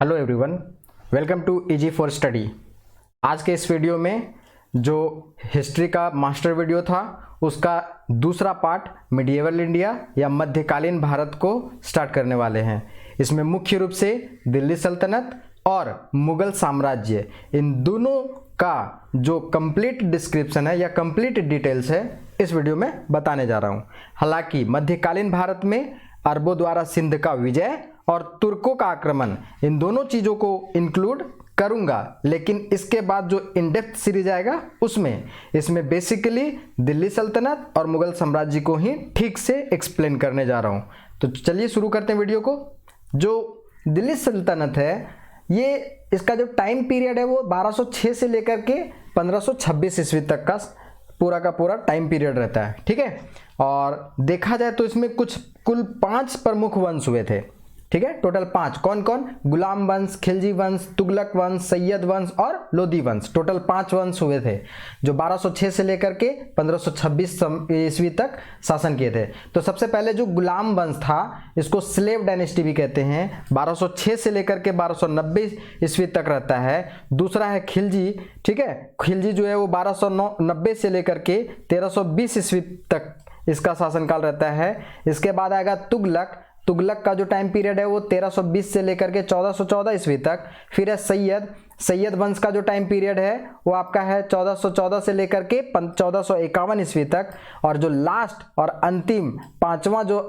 Hello everyone, welcome to easy for study. आज के इस वीडियो में जो हिस्ट्री का मास्टर वीडियो था उसका दूसरा पार्ट मिडिएवल इंडिया या मध्यकालीन भारत को स्टार्ट करने वाले हैं। इसमें मुख्य रूप से दिल्ली सल्तनत और मुगल साम्राज्य, इन दोनों का जो कंप्लीट डिस्क्रिप्शन है या कंप्लीट डिटेल्स है इस वीडियो में बताने जा रहा हूँ। हालांकि मध्यकालीन भारत में अरबों द्वारा सिंध का विजय और तुर्कों का आक्रमण, इन दोनों चीज़ों को इंक्लूड करूंगा, लेकिन इसके बाद जो इन डेप्थ सीरीज आएगा इसमें बेसिकली दिल्ली सल्तनत और मुगल साम्राज्य को ही ठीक से एक्सप्लेन करने जा रहा हूं। तो चलिए शुरू करते हैं वीडियो को। जो दिल्ली सल्तनत है, ये इसका जो टाइम पीरियड है वो 1206 से लेकर के 1526 ईस्वी तक का पूरा टाइम पीरियड रहता है, ठीक है। और देखा जाए तो इसमें कुल 5 प्रमुख वंश हुए थे, ठीक है। टोटल 5, कौन कौन? गुलाम वंश, खिलजी वंश, तुगलक वंश, सैयद वंश और लोदी वंश। टोटल 5 वंश हुए थे जो 1206 से लेकर के 1526 ईस्वी तक शासन किए थे। तो सबसे पहले जो गुलाम वंश था, इसको स्लेव डायनेस्टी भी कहते हैं, 1206 से लेकर के 1290 ईस्वी तक रहता है। दूसरा है खिलजी, ठीक है। खिलजी जो है वो 1290 से लेकर के 1320 ईस्वी तक इसका शासनकाल रहता है। इसके बाद आएगा तुगलक का जो टाइम पीरियड है वो 1320 से लेकर के 1414 ईस्वी तक। फिर है सैयद वंश का जो टाइम पीरियड है वो आपका है 1414 से लेकर के 1451 ईस्वी तक। और जो लास्ट और अंतिम 5वां जो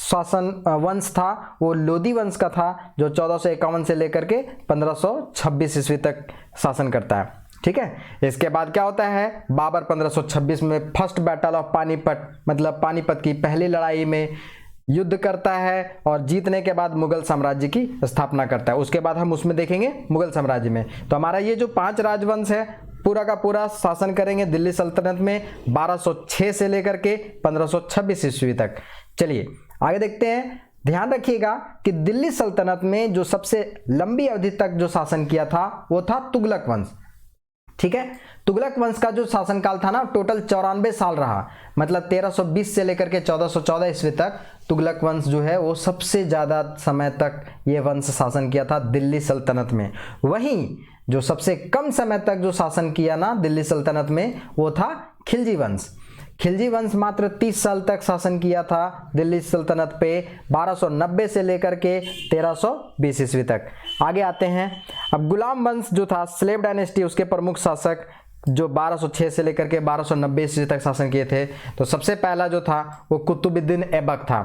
शासन वंश था वो लोदी वंश का था, जो 1451 से लेकर के 1526 ईस्वी तक शासन करता है, ठीक है। इसके बाद क्या होता है? बाबर 1526 में फर्स्ट बैटल ऑफ पानीपत, मतलब पानीपत की पहली लड़ाई में युद्ध करता है और जीतने के बाद मुगल साम्राज्य की स्थापना करता है। उसके बाद हम उसमें देखेंगे मुगल साम्राज्य में। तो हमारा ये जो 5 राजवंश है पूरा का पूरा शासन करेंगे दिल्ली सल्तनत में 1206 से लेकर के 1526 ईस्वी तक। चलिए आगे देखते हैं। ध्यान रखिएगा कि दिल्ली सल्तनत में जो सबसे लंबी अवधि तक जो शासन किया था वो था तुगलक वंश, ठीक है। तुगलक वंश का जो शासनकाल था ना, टोटल 94 साल रहा, मतलब 1320 से लेकर के 1414 ईस्वी तक तुगलक वंश जो है वो सबसे ज़्यादा समय तक ये वंश शासन किया था दिल्ली सल्तनत में। वहीं जो सबसे कम समय तक जो शासन किया ना दिल्ली सल्तनत में वो था खिलजी वंश। खिलजी वंश मात्र 30 साल तक शासन किया था दिल्ली सल्तनत पे, 1290 से लेकर के 1320 ईस्वी तक। आगे आते हैं। अब गुलाम वंश जो था, स्लेव डायनेस्टी, उसके प्रमुख शासक जो 1206 से लेकर के 1290 ईस्वी तक शासन किए थे। तो सबसे पहला जो था वो कुतुबुद्दीन ऐबक था।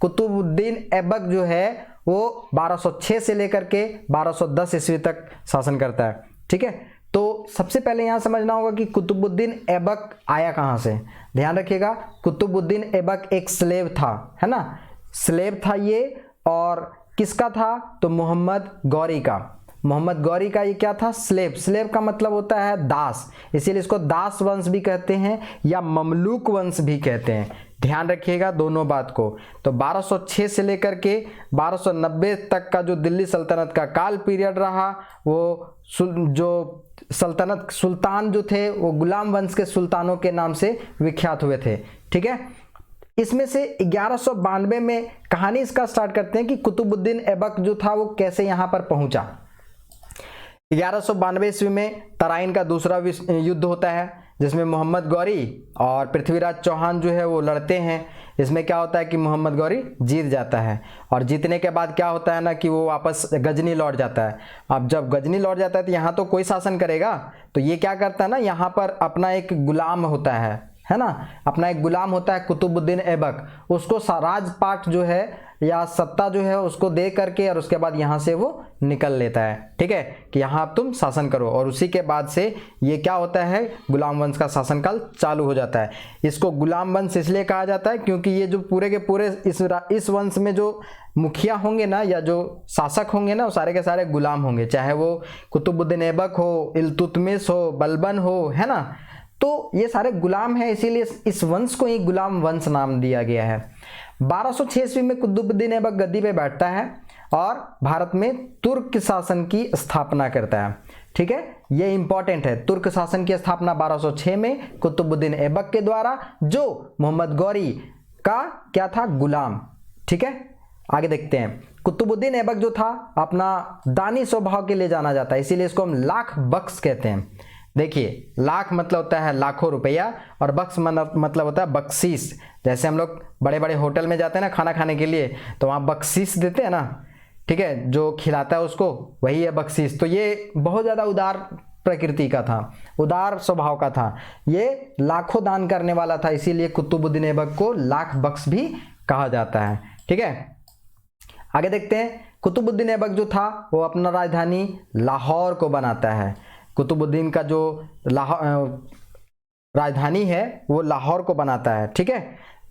कुतुबुद्दीन ऐबक जो है वो 1206 से लेकर के 1210 ईस्वी तक शासन करता है, ठीक है। तो सबसे पहले यहाँ समझना होगा कि कुतुबुद्दीन ऐबक आया कहाँ से। ध्यान रखिएगा, कुतुबुद्दीन ऐबक एक स्लेव था, है ना, स्लेव था ये। और किसका था? तो मोहम्मद गौरी का। मोहम्मद गौरी का ये क्या था? स्लेव का मतलब होता है दास, इसीलिए इसको दास वंश भी कहते हैं या ममलूक वंश भी कहते हैं। ध्यान रखिएगा दोनों बात को। तो 1206 से लेकर के 1290 तक का जो दिल्ली सल्तनत का काल पीरियड रहा, वो जो सल्तनत सुल्तान जो थे वो गुलाम वंश के सुल्तानों के नाम से विख्यात हुए थे, ठीक है। इसमें से 1192 में कहानी इसका स्टार्ट करते हैं कि कुतुबुद्दीन ऐबक जो था वो कैसे यहाँ पर पहुंचा। 1192 ईस्वी में तराइन का दूसरा युद्ध होता है, जिसमें मोहम्मद गौरी और पृथ्वीराज चौहान जो है वो लड़ते हैं। इसमें क्या होता है कि मोहम्मद गौरी जीत जाता है, और जीतने के बाद क्या होता है ना कि वो वापस गजनी लौट जाता है। अब जब गजनी लौट जाता है तो यहाँ तो कोई शासन करेगा, तो ये क्या करता है ना, यहाँ पर अपना एक गुलाम होता है ना, अपना एक गुलाम होता है कुतुबुद्दीन ऐबक, उसको राजपाट जो है या सत्ता जो है उसको दे करके और उसके बाद यहाँ से वो निकल लेता है, ठीक है, कि यहाँ अब तुम शासन करो। और उसी के बाद से ये क्या होता है, गुलाम वंश का शासनकाल चालू हो जाता है। इसको गुलाम वंश इसलिए कहा जाता है क्योंकि ये जो पूरे के पूरे इस वंश में जो मुखिया होंगे ना या जो शासक होंगे ना, वो सारे के सारे गुलाम होंगे, चाहे वो कुतुबुद्दीन ऐबक हो, इल्तुतमिश हो, बलबन हो, है ना। तो ये सारे गुलाम हैं, इसीलिए इस वंश को ही गुलाम वंश नाम दिया गया है। 1206 ईस्वी में कुतुबुद्दीन ऐबक गद्दी पे बैठता है और भारत में तुर्क शासन की स्थापना करता है, ठीक है। ये इंपॉर्टेंट है, तुर्क शासन की स्थापना 1206 में कुतुबुद्दीन ऐबक के द्वारा, जो मोहम्मद गौरी का क्या था, गुलाम, ठीक है। आगे देखते हैं, कुतुबुद्दीन ऐबक जो था अपना दानी स्वभाव के लिए जाना जाता है, इसीलिए इसको हम लाख बख्श कहते हैं। देखिए, लाख मतलब होता है लाखों रुपया और बख्श मतलब होता है बख्शीश। जैसे हम लोग बड़े बड़े होटल में जाते हैं ना खाना खाने के लिए, तो वहाँ बख्शीश देते हैं ना, ठीक है, जो खिलाता है उसको वही है बख्शीश। तो ये बहुत ज़्यादा उदार प्रकृति का था, उदार स्वभाव का था, ये लाखों दान करने वाला था, इसीलिए कुतुबुद्दीन ऐबक को लाख बख्श भी कहा जाता है। ठीक है, आगे देखते हैं, कुतुबुद्दीन ऐबक जो था वो अपना राजधानी लाहौर को बनाता है। कुतुबुद्दीन का जो राजधानी है वो लाहौर को बनाता है। ठीक है,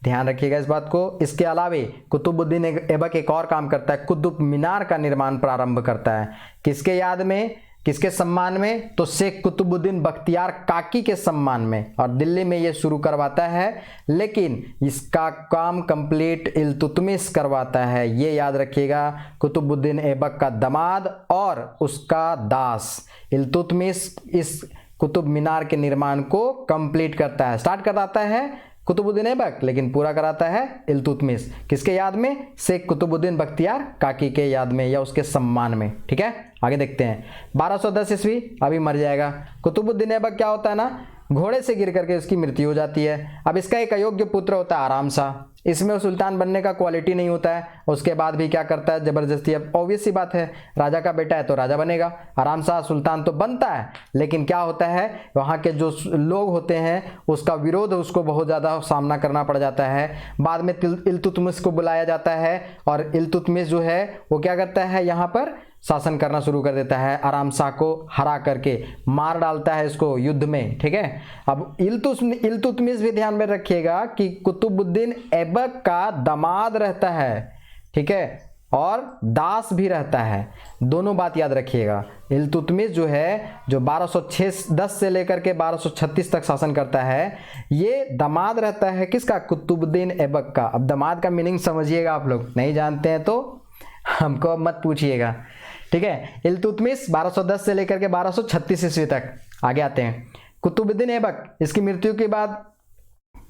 ध्यान रखिएगा इस बात को। इसके अलावे कुतुबुद्दीन ऐबक एक और काम करता है, कुतुब मीनार का निर्माण प्रारंभ करता है। किसके याद में, किसके सम्मान में? तो शेख कुतुबुद्दीन बख्तियार काकी के सम्मान में, और दिल्ली में ये शुरू करवाता है, लेकिन इसका काम कंप्लीट इल्तुतमिश करवाता है। ये याद रखिएगा, कुतुबुद्दीन ऐबक का दामाद और उसका दास इल्तुतमिश इस कुतुब मीनार के निर्माण को कंप्लीट करता है। स्टार्ट कराता है कुतुबुद्दीन ऐबक, लेकिन पूरा कराता है इल्तुतमिश। किसके याद में? शेख कुतुबुद्दीन बख्तियार काकी के याद में या उसके सम्मान में। ठीक है, आगे देखते हैं। 1210 ईस्वी, अभी मर जाएगा कुतुबुद्दीन ऐबक। क्या होता है ना, घोड़े से गिर करके इसकी मृत्यु हो जाती है। अब इसका एक अयोग्य पुत्र होता है आराम शाह, इसमें सुल्तान बनने का क्वालिटी नहीं होता है। उसके बाद भी क्या करता है, जबरदस्ती, अब ऑब्वियस सी बात है, राजा का बेटा है तो राजा बनेगा। आराम शाह सुल्तान तो बनता है, लेकिन क्या होता है, वहाँ के जो लोग होते हैं उसका विरोध उसको बहुत ज़्यादा सामना करना पड़ जाता है। बाद में इल्तुतमिश को बुलाया जाता है, और इल्तुतमिश जो है वो क्या करता है, यहाँ पर शासन करना शुरू कर देता है। आराम शाह को हरा करके मार डालता है इसको युद्ध में। ठीक है, अब इल्तुतमिश भी ध्यान में रखिएगा कि कुतुबुद्दीन ऐबक का दामाद रहता है, ठीक है, और दास भी रहता है। दोनों बात याद रखिएगा। इल्तुतमिश जो है, जो 1210 से लेकर के 1236 तक शासन करता है, ये दामाद रहता है किसका? कुतुबुद्दीन ऐबक का। अब दामाद का मीनिंग समझिएगा, आप लोग नहीं जानते हैं तो हमको मत पूछिएगा। ठीक है, इल्तुतमिश 1210 से लेकर के 1236 ईस्वी तक। आगे आते हैं, कुतुबुद्दीन ऐबक, इसकी मृत्यु के बाद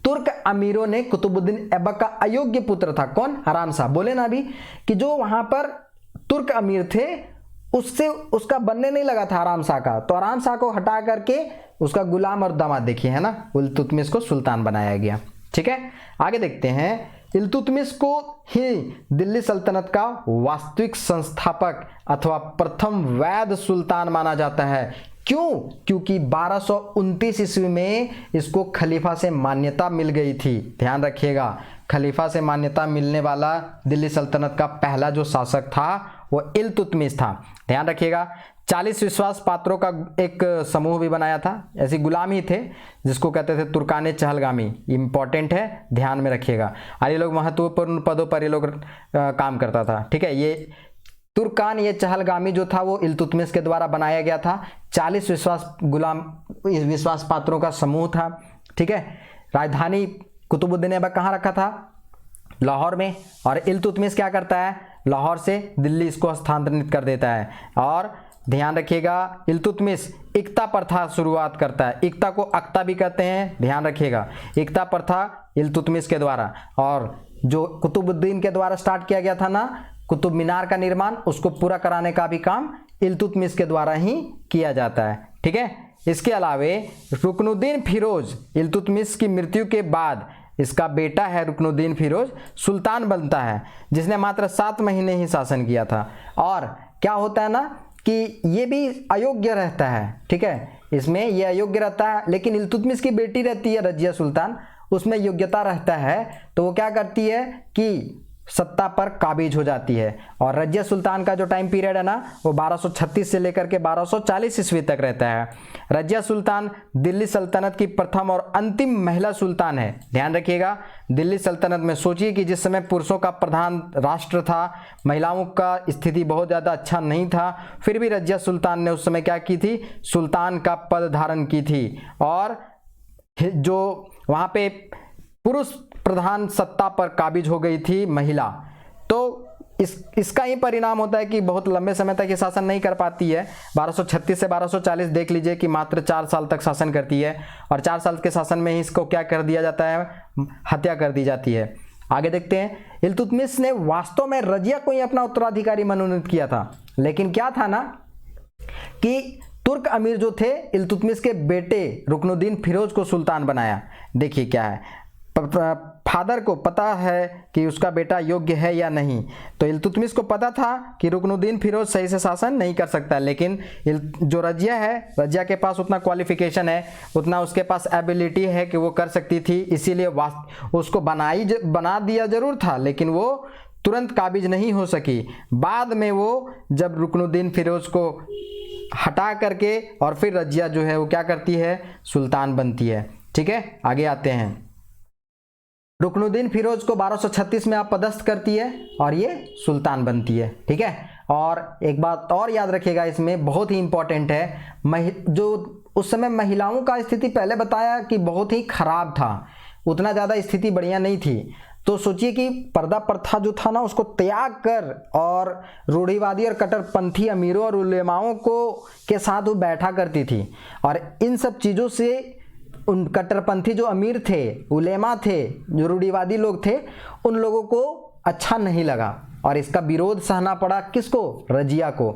तुर्क अमीरों ने कुतुबुद्दीन ऐबक का अयोग्य पुत्र था, कौन? आराम शाह। बोले ना अभी कि जो वहां पर तुर्क अमीर थे उससे उसका बनने नहीं लगा था आराम शाह का, तो आराम शाह को हटा करके उसका गुलाम और दामाद देखिए है ना, इल्तुतमिश को सुल्तान बनाया गया। ठीक है, आगे देखते हैं। इल्तुतमिश को ही दिल्ली सल्तनत का वास्तविक संस्थापक अथवा प्रथम वैध सुल्तान माना जाता है। क्यों? क्योंकि 1229 ईस्वी में इसको खलीफा से मान्यता मिल गई थी। ध्यान रखिएगा, खलीफा से मान्यता मिलने वाला दिल्ली सल्तनत का पहला जो शासक था वो इल्तुतमिश था। ध्यान रखिएगा, 40 विश्वास पात्रों का एक समूह भी बनाया था, ऐसे गुलाम ही थे जिसको कहते थे तुर्काने चहलगामी। इंपॉर्टेंट है, ध्यान में रखिएगा, और ये लोग महत्वपूर्ण पदों पर ये लोग काम करता था। ठीक है, ये तुर्कान, ये चहलगामी जो था वो इल्तुतमिश के द्वारा बनाया गया था। 40 विश्वास पात्रों का समूह था। ठीक है, राजधानी कुतुबुद्दीन ऐबक कहाँ रखा था? लाहौर में। और इल्तुतमिश क्या करता है, लाहौर से दिल्ली इसको स्थानांतरित कर देता है। और ध्यान रखिएगा, इल्तुतमिश इक्ता प्रथा शुरुआत करता है। इक्ता को अक्ता भी कहते हैं, ध्यान रखिएगा। इक्ता प्रथा इल्तुतमिश के द्वारा, और जो कुतुबुद्दीन के द्वारा स्टार्ट किया गया था ना कुतुब मीनार का निर्माण, उसको पूरा कराने का भी काम इल्तुतमिश के द्वारा ही किया जाता है। ठीक है, इसके अलावे रुकनुद्दीन फिरोज, इल्तुतमिश की मृत्यु के बाद इसका बेटा है रुकनुद्दीन फिरोज, सुल्तान बनता है, जिसने मात्र 7 महीने ही शासन किया था। और क्या होता है ना कि ये भी अयोग्य रहता है। ठीक है, इसमें ये अयोग्य रहता है, लेकिन इल्तुतमिश की बेटी रहती है रजिया सुल्तान, उसमें योग्यता रहता है, तो वो क्या करती है कि सत्ता पर काबिज हो जाती है। और रजिया सुल्तान का जो टाइम पीरियड है ना वो 1236 से लेकर के 1240 ईस्वी तक रहता है। रजिया सुल्तान दिल्ली सल्तनत की प्रथम और अंतिम महिला सुल्तान है। ध्यान रखिएगा, दिल्ली सल्तनत में सोचिए कि जिस समय पुरुषों का प्रधान राष्ट्र था, महिलाओं का स्थिति बहुत ज़्यादा अच्छा नहीं था, फिर भी रजिया सुल्तान ने उस समय क्या की थी, सुल्तान का पद धारण की थी। और जो वहाँ पे पुरुष प्रधान सत्ता पर काबिज हो गई थी महिला, तो इसका ही परिणाम होता है कि बहुत लंबे समय तक ये शासन नहीं कर पाती है। 1236 से 1240 देख लीजिए कि मात्र 4 साल तक शासन करती है, और 4 साल के शासन में ही इसको क्या कर दिया जाता है, हत्या कर दी जाती है। आगे देखते हैं, इल्तुतमिश ने वास्तव में रजिया को ही अपना उत्तराधिकारी मनोनीत किया था, लेकिन क्या था ना कि तुर्क अमीर जो थे इल्तुतमिश के बेटे रुकनुद्दीन फिरोज को सुल्तान बनाया। देखिए क्या है, फादर को पता है कि उसका बेटा योग्य है या नहीं, तो इल्तुतमिश को पता था कि रुकनुद्दीन फिरोज सही से शासन नहीं कर सकता, लेकिन जो रजिया है, रजिया के पास उतना क्वालिफिकेशन है, उतना उसके पास एबिलिटी है कि वो कर सकती थी, इसीलिए उसको बना दिया जरूर था, लेकिन वो तुरंत काबिज नहीं हो सकी। बाद में वो जब रुकनुद्दीन फिरोज को हटा करके और फिर रजिया जो है वो क्या करती है, सुल्तान बनती है। ठीक है, आगे आते हैं। रुकनुद्दीन फिरोज को 1236 में आप पदस्थ करती है और ये सुल्तान बनती है। ठीक है, और एक बात और याद रखिएगा, इसमें बहुत ही इंपॉर्टेंट है, जो उस समय महिलाओं का स्थिति पहले बताया कि बहुत ही खराब था, उतना ज़्यादा स्थिति बढ़िया नहीं थी। तो सोचिए कि पर्दा प्रथा जो था ना उसको त्याग कर और रूढ़िवादी और कट्टरपंथी अमीरों और उलेमाओं के साथ वो बैठा करती थी, और इन सब चीज़ों से उन कट्टरपंथी जो अमीर थे, उलेमा थे, जो रूढ़िवादी लोग थे, उन लोगों को अच्छा नहीं लगा और इसका विरोध सहना पड़ा किसको, रजिया को।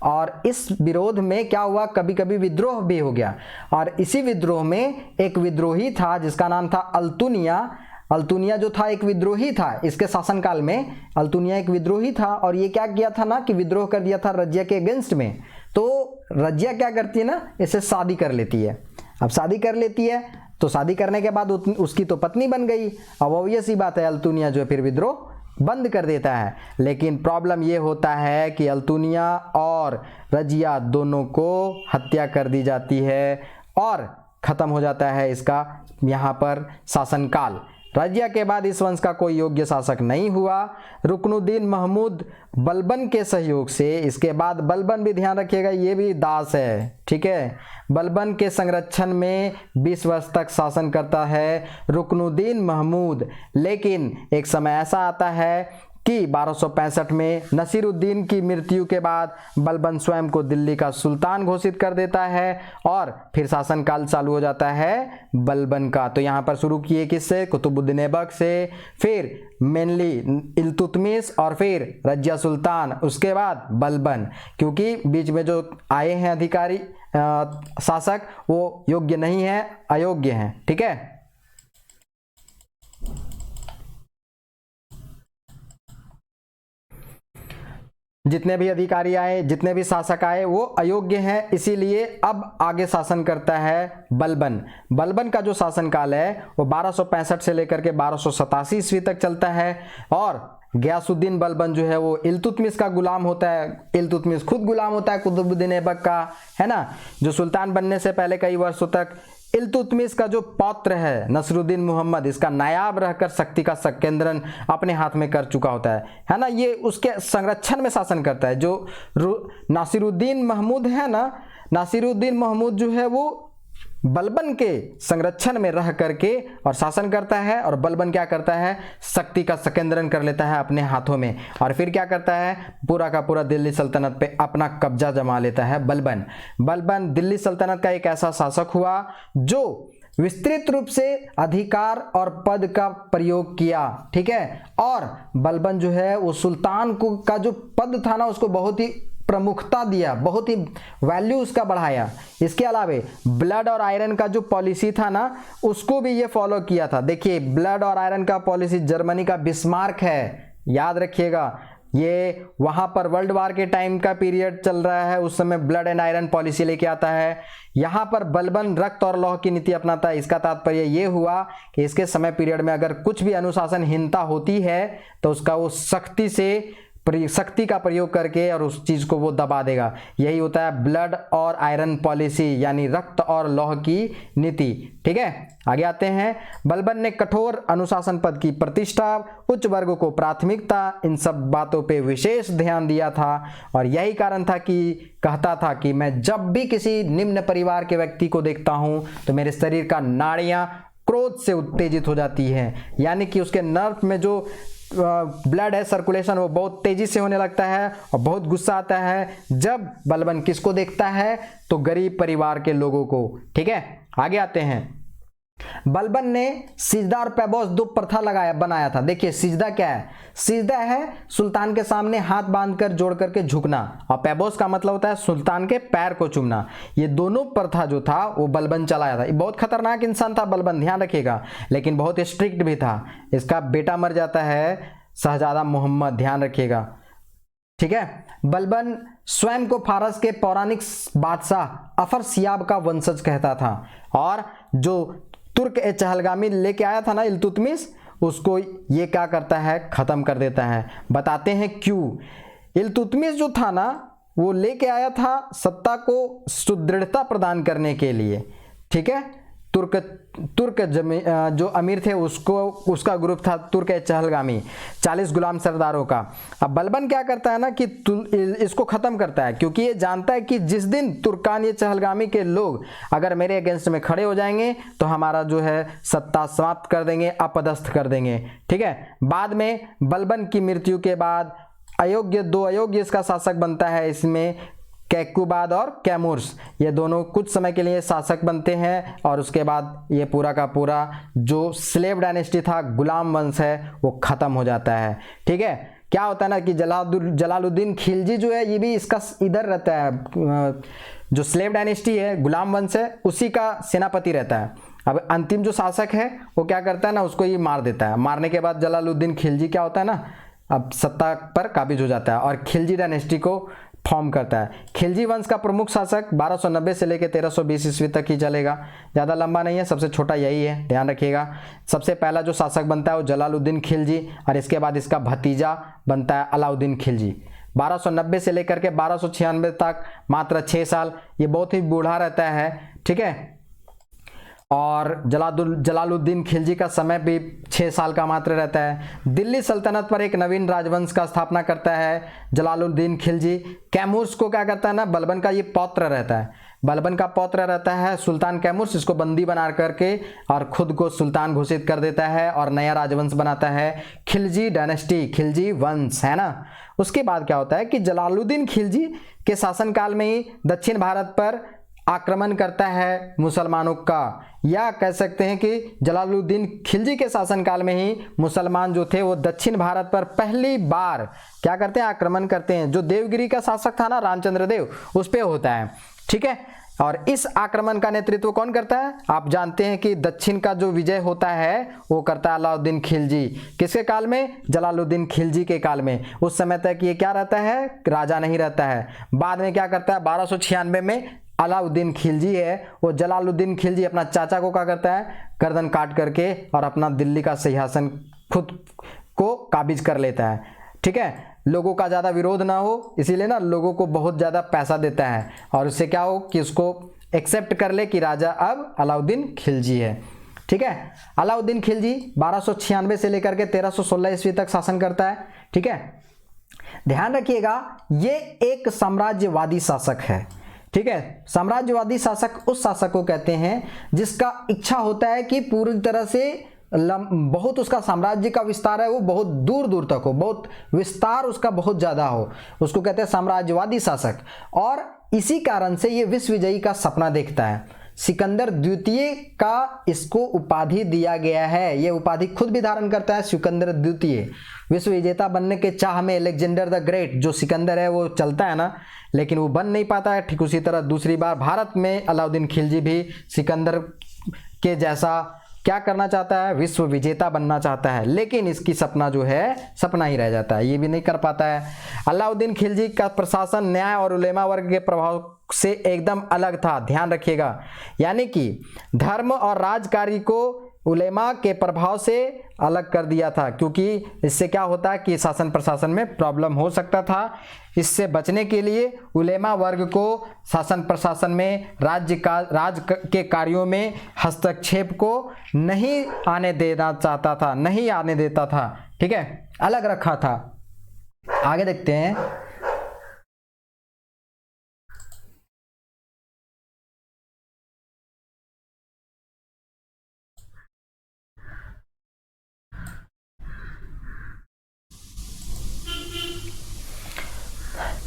और इस विरोध में क्या हुआ, कभी कभी विद्रोह भी हो गया, और इसी विद्रोह में एक विद्रोही था जिसका नाम था अल्तुनिया। अल्तुनिया जो था एक विद्रोही था, इसके शासनकाल में अल्तुनिया एक विद्रोही था, और ये क्या किया था ना कि विद्रोह कर दिया था रजिया के अगेंस्ट में। तो रजिया क्या करती है ना, इसे शादी कर लेती है। अब शादी कर लेती है तो शादी करने के बाद उसकी तो पत्नी बन गई। अब ऑब्वियस सी बात है, अल्तुनिया जो है फिर विद्रोह बंद कर देता है, लेकिन प्रॉब्लम ये होता है कि अल्तुनिया और रजिया दोनों को हत्या कर दी जाती है और ख़त्म हो जाता है इसका यहाँ पर शासनकाल। रजिया के बाद इस वंश का कोई योग्य शासक नहीं हुआ। रुकनुद्दीन महमूद बलबन के सहयोग से, इसके बाद बलबन भी ध्यान रखिएगा, ये भी दास है। ठीक है, बलबन के संरक्षण में 20 वर्ष तक शासन करता है रुकनुद्दीन महमूद। लेकिन एक समय ऐसा आता है कि 1265 में नसीरुद्दीन की मृत्यु के बाद बलबन स्वयं को दिल्ली का सुल्तान घोषित कर देता है और फिर शासनकाल चालू हो जाता है बलबन का। तो यहाँ पर शुरू किए किससे, कुतुबुद्दीन ऐबक से, फिर मेनली इल्तुतमिश और फिर रजिया सुल्तान, उसके बाद बलबन, क्योंकि बीच में जो आए हैं अधिकारी शासक वो योग्य नहीं है, अयोग्य हैं। ठीक है, जितने भी अधिकारी आए, जितने भी शासक आए वो अयोग्य हैं, इसीलिए अब आगे शासन करता है बलबन। बलबन का जो शासनकाल है वो 1265 से लेकर के 1287 ईस्वी तक चलता है, और गयासुद्दीन बलबन जो है वो इल्तुतमिश का गुलाम होता है। इल्तुतमिश खुद गुलाम होता है कुतुबुद्दीन ऐबक का, है ना, जो सुल्तान बनने से पहले कई वर्षों तक इल्तुतमिश का जो पौत्र है नसरुद्दीन मोहम्मद, इसका नायाब रहकर शक्ति का संकेंद्रण अपने हाथ में कर चुका होता है ना, ये उसके संरक्षण में शासन करता है। जो नासिरुद्दीन महमूद है ना, नासिरुद्दीन महमूद जो है वो बलबन के संरक्षण में रह करके और शासन करता है, और बलबन क्या करता है, शक्ति का संकेंद्रण कर लेता है अपने हाथों में, और फिर क्या करता है, पूरा का पूरा दिल्ली सल्तनत पे अपना कब्जा जमा लेता है बलबन। बलबन दिल्ली सल्तनत का एक ऐसा शासक हुआ जो विस्तृत रूप से अधिकार और पद का प्रयोग किया। ठीक है, और बलबन जो है वो सुल्तान को का जो पद था ना उसको बहुत ही प्रमुखता दिया, बहुत ही वैल्यू उसका बढ़ाया। इसके अलावे ब्लड और आयरन का जो पॉलिसी था ना उसको भी ये फॉलो किया था। देखिए, ब्लड और आयरन का पॉलिसी जर्मनी का बिस्मार्क है, याद रखिएगा, ये वहाँ पर वर्ल्ड वार के टाइम का पीरियड चल रहा है, उस समय ब्लड एंड आयरन पॉलिसी लेके आता है। यहाँ पर बलबन रक्त और लौह की नीति अपनाता है। इसका तात्पर्य ये हुआ कि इसके समय पीरियड में अगर कुछ भी अनुशासनहीनता होती है तो उसका वो शक्ति का प्रयोग करके और उस चीज को वो दबा देगा। यही होता है ब्लड और आयरन पॉलिसी, यानी रक्त और लौह की नीति। ठीक है, आगे आते हैं। बलबन ने कठोर अनुशासन पद की प्रतिष्ठा, उच्च वर्गों को प्राथमिकता, इन सब बातों पे विशेष ध्यान दिया था, और यही कारण था कि कहता था कि मैं जब भी किसी निम्न परिवार के व्यक्ति को देखता हूं तो मेरे शरीर का नाड़ियां क्रोध से उत्तेजित हो जाती है, यानी कि उसके नर्व में जो ब्लड है, सर्कुलेशन, वो बहुत तेजी से होने लगता है और बहुत गुस्सा आता है जब बलबन किसको देखता है, तो गरीब परिवार के लोगों को। ठीक है, आगे आते हैं। बलबन ने सिजदा और पैबोस दो प्रथा बनाया था। देखिए सिजदा क्या है, सिजदा है सुल्तान के सामने हाथ बांधकर जोड़ करके झुकना, और पैबोस का मतलब होता है सुल्तान के पैर को चूमना। ये दोनों प्रथा जो था वो बलबन चलाया था। ये बहुत खतरनाक इंसान था बलबन, ध्यान रखिएगा, लेकिन बहुत स्ट्रिक्ट भी था। इसका बेटा मर जाता है शहजादा मोहम्मद, ध्यान रखिएगा, ठीक है। बलबन स्वयं को फारस के पौराणिक बादशाह अफर सियाब का वंशज कहता था, और जो तुर्क ए चहलगामी लेके आया था ना इल्तुतमिश, उसको ये क्या करता है, खत्म कर देता है। बताते हैं क्यों। इल्तुतमिश जो था ना वो लेके आया था सत्ता को सुदृढ़ता प्रदान करने के लिए, ठीक है। तुर्क जो अमीर थे उसका ग्रुप था तुर्क चहलगामी, 40 गुलाम सरदारों का। अब बलबन क्या करता है ना कि इसको खत्म करता है, क्योंकि ये जानता है कि जिस दिन तुर्कान ये चहलगामी के लोग अगर मेरे अगेंस्ट में खड़े हो जाएंगे तो हमारा जो है सत्ता समाप्त कर देंगे, अपदस्थ कर देंगे, ठीक है। बाद में बलबन की मृत्यु के बाद दो अयोग्य इसका शासक बनता है। इसमें कैकुबाद और कैमूर्स, ये दोनों कुछ समय के लिए शासक बनते हैं, और उसके बाद ये पूरा का पूरा जो स्लेव डायनेस्टी था, गुलाम वंश है, वो खत्म हो जाता है, ठीक है। क्या होता है ना कि जलालुद्दीन खिलजी जो है ये भी इसका इधर रहता है, जो स्लेव डायनेस्टी है, गुलाम वंश है, उसी का सेनापति रहता है। अब अंतिम जो शासक है वो क्या करता है ना, उसको ये मार देता है। मारने के बाद जलालुद्दीन खिलजी क्या होता है ना, अब सत्ता पर काबिज हो जाता है और खिलजी डायनेस्टी को फॉर्म करता है। खिलजी वंश का प्रमुख शासक 1290 से लेकर 1320 ईस्वी तक ही चलेगा, ज़्यादा लंबा नहीं है, सबसे छोटा यही है, ध्यान रखिएगा। सबसे पहला जो शासक बनता है वो जलालुद्दीन खिलजी, और इसके बाद इसका भतीजा बनता है अलाउद्दीन खिलजी। 1290 से लेकर के 1296 तक मात्र 6 साल, ये बहुत ही बूढ़ा रहता है, ठीक है। और जलालुद्दीन खिलजी का समय भी 6 साल का मात्र रहता है। दिल्ली सल्तनत पर एक नवीन राजवंश का स्थापना करता है जलालुद्दीन खिलजी। कैमूर्स को क्या करता है ना, बलबन का ये पौत्र रहता है, बलबन का पौत्र रहता है सुल्तान कैमूर्स, इसको बंदी बना करके और खुद को सुल्तान घोषित कर देता है और नया राजवंश बनाता है, खिलजी डायनेस्टी, खिलजी वंश, है ना। उसके बाद क्या होता है कि जलालुद्दीन खिलजी के शासनकाल में ही दक्षिण भारत पर आक्रमण करता है मुसलमानों का, या कह सकते हैं कि जलालुद्दीन खिलजी के शासनकाल में ही मुसलमान जो थे वो दक्षिण भारत पर पहली बार क्या करते हैं, आक्रमण करते हैं। जो देवगिरी का शासक था ना रामचंद्र देव, उस पे होता है, ठीक है। और इस आक्रमण का नेतृत्व कौन करता है, आप जानते हैं कि दक्षिण का जो विजय होता है वो करता है अलाउद्दीन खिलजी। किसके काल में, जलालुद्दीन खिलजी के काल में। उस समय तक ये क्या रहता है, राजा नहीं रहता है। बाद में क्या करता है, 1296 में अलाउद्दीन खिलजी है वो जलालुद्दीन खिलजी अपना चाचा को क्या करता है, गर्दन काट करके और अपना दिल्ली का सिंहासन खुद को काबिज कर लेता है, ठीक है। लोगों का ज़्यादा विरोध ना हो इसीलिए ना लोगों को बहुत ज़्यादा पैसा देता है, और उससे क्या हो कि उसको एक्सेप्ट कर ले कि राजा अब अलाउद्दीन खिलजी है, ठीक है। अलाउद्दीन खिलजी 1296 से लेकर के 1316 ईस्वी तक शासन करता है, ठीक है। ध्यान रखिएगा ये एक साम्राज्यवादी शासक है, ठीक है। साम्राज्यवादी शासक उस शासक को कहते हैं जिसका इच्छा होता है कि पूरी तरह से बहुत उसका साम्राज्य का विस्तार है वो बहुत दूर दूर तक हो, बहुत विस्तार उसका बहुत ज़्यादा हो, उसको कहते हैं साम्राज्यवादी शासक। और इसी कारण से ये विश्व विजयी का सपना देखता है। सिकंदर द्वितीय का इसको उपाधि दिया गया है, ये उपाधि खुद भी धारण करता है सिकंदर द्वितीय। विश्व विजेता बनने के चाह में अलेक्जेंडर द ग्रेट जो सिकंदर है वो चलता है ना, लेकिन वो बन नहीं पाता है। ठीक उसी तरह दूसरी बार भारत में अलाउद्दीन खिलजी भी सिकंदर के जैसा क्या करना चाहता है, विश्व विजेता बनना चाहता है, लेकिन इसकी सपना जो है सपना ही रह जाता है, ये भी नहीं कर पाता है। अलाउद्दीन खिलजी का प्रशासन न्याय और उलेमा वर्ग के प्रभाव से एकदम अलग था, ध्यान रखिएगा। यानी कि धर्म और राजकारी को उलेमा के प्रभाव से अलग कर दिया था, क्योंकि इससे क्या होता है कि शासन प्रशासन में प्रॉब्लम हो सकता था। इससे बचने के लिए उलेमा वर्ग को शासन प्रशासन में राज्य के कार्यों में हस्तक्षेप को नहीं आने देना चाहता था, नहीं आने देता था, ठीक है, अलग रखा था। आगे देखते हैं।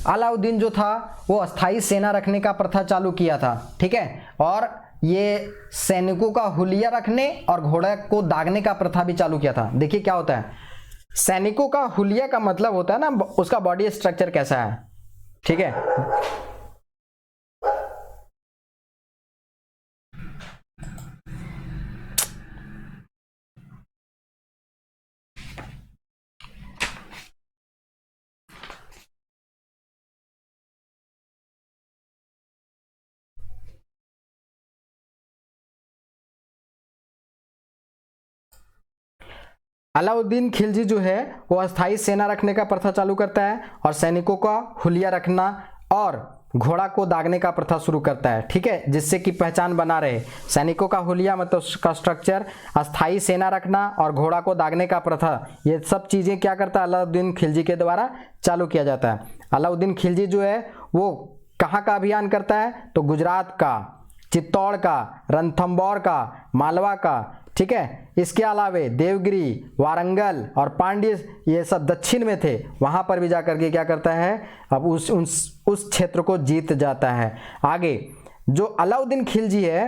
अलाउद्दीन जो था वो अस्थाई सेना रखने का प्रथा चालू किया था, ठीक है, और ये सैनिकों का हुलिया रखने और घोड़े को दागने का प्रथा भी चालू किया था। देखिए क्या होता है, सैनिकों का हुलिया का मतलब होता है ना उसका बॉडी स्ट्रक्चर कैसा है, ठीक है। अलाउद्दीन खिलजी जो है वो अस्थायी सेना रखने का प्रथा चालू करता है और सैनिकों का हुलिया रखना और घोड़ा को दागने का प्रथा शुरू करता है, ठीक है, जिससे कि पहचान बना रहे। सैनिकों का हुलिया मतलब उसका स्ट्रक्चर, अस्थायी सेना रखना और घोड़ा को दागने का प्रथा, ये सब चीज़ें क्या करता है अलाउद्दीन खिलजी के द्वारा चालू किया जाता है। अलाउद्दीन खिलजी जो है वो कहाँ का अभियान करता है, तो गुजरात का, चित्तौड़ का, रणथंभौर का, मालवा का, ठीक है। इसके अलावे देवगिरी, वारंगल और पांड्य ये सब दक्षिण में थे, वहाँ पर भी जाकर के क्या करता है अब उस क्षेत्र को जीत जाता है। आगे जो अलाउद्दीन खिलजी है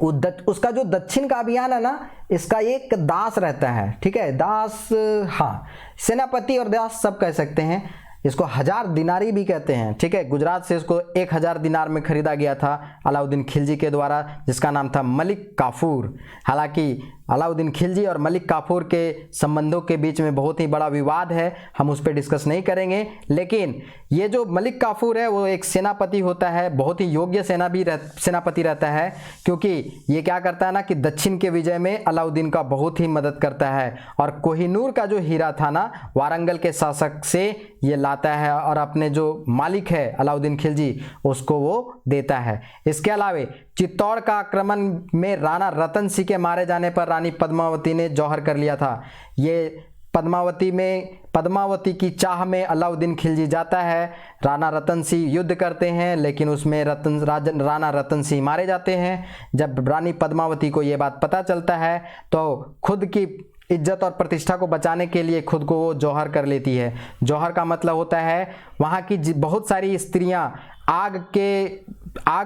उसका जो दक्षिण का अभियान है ना, इसका एक दास रहता है, ठीक है, दास, हाँ, सेनापति और दास सब कह सकते हैं। इसको 1000 दिनारी भी कहते हैं, ठीक है। गुजरात से इसको 1000 दिनार में खरीदा गया था अलाउद्दीन खिलजी के द्वारा, जिसका नाम था मलिक काफूर। हालांकि अलाउद्दीन खिलजी और मलिक काफूर के संबंधों के बीच में बहुत ही बड़ा विवाद है, हम उस पर डिस्कस नहीं करेंगे। लेकिन ये जो मलिक काफूर है वो एक सेनापति होता है, बहुत ही योग्य सेनापति रहता है, क्योंकि ये क्या करता है ना कि दक्षिण के विजय में अलाउद्दीन का बहुत ही मदद करता है और कोहिनूर का जो हीरा था ना वारंगल के शासक से ये लाता है और अपने जो मालिक है अलाउद्दीन खिलजी उसको वो देता है। इसके अलावे चित्तौड़ का आक्रमण में राणा रतन सिंह के मारे जाने पर रानी पद्मावती ने जौहर कर लिया था। ये पद्मावती की चाह में अलाउद्दीन खिलजी जाता है, राणा रतन सिंह युद्ध करते हैं, लेकिन उसमें राणा रतन सिंह मारे जाते हैं। जब रानी पद्मावती को ये बात पता चलता है तो खुद की इज्जत और प्रतिष्ठा को बचाने के लिए खुद को वो जौहर कर लेती है। जौहर का मतलब होता है वहाँ की बहुत सारी स्त्रियाँ आग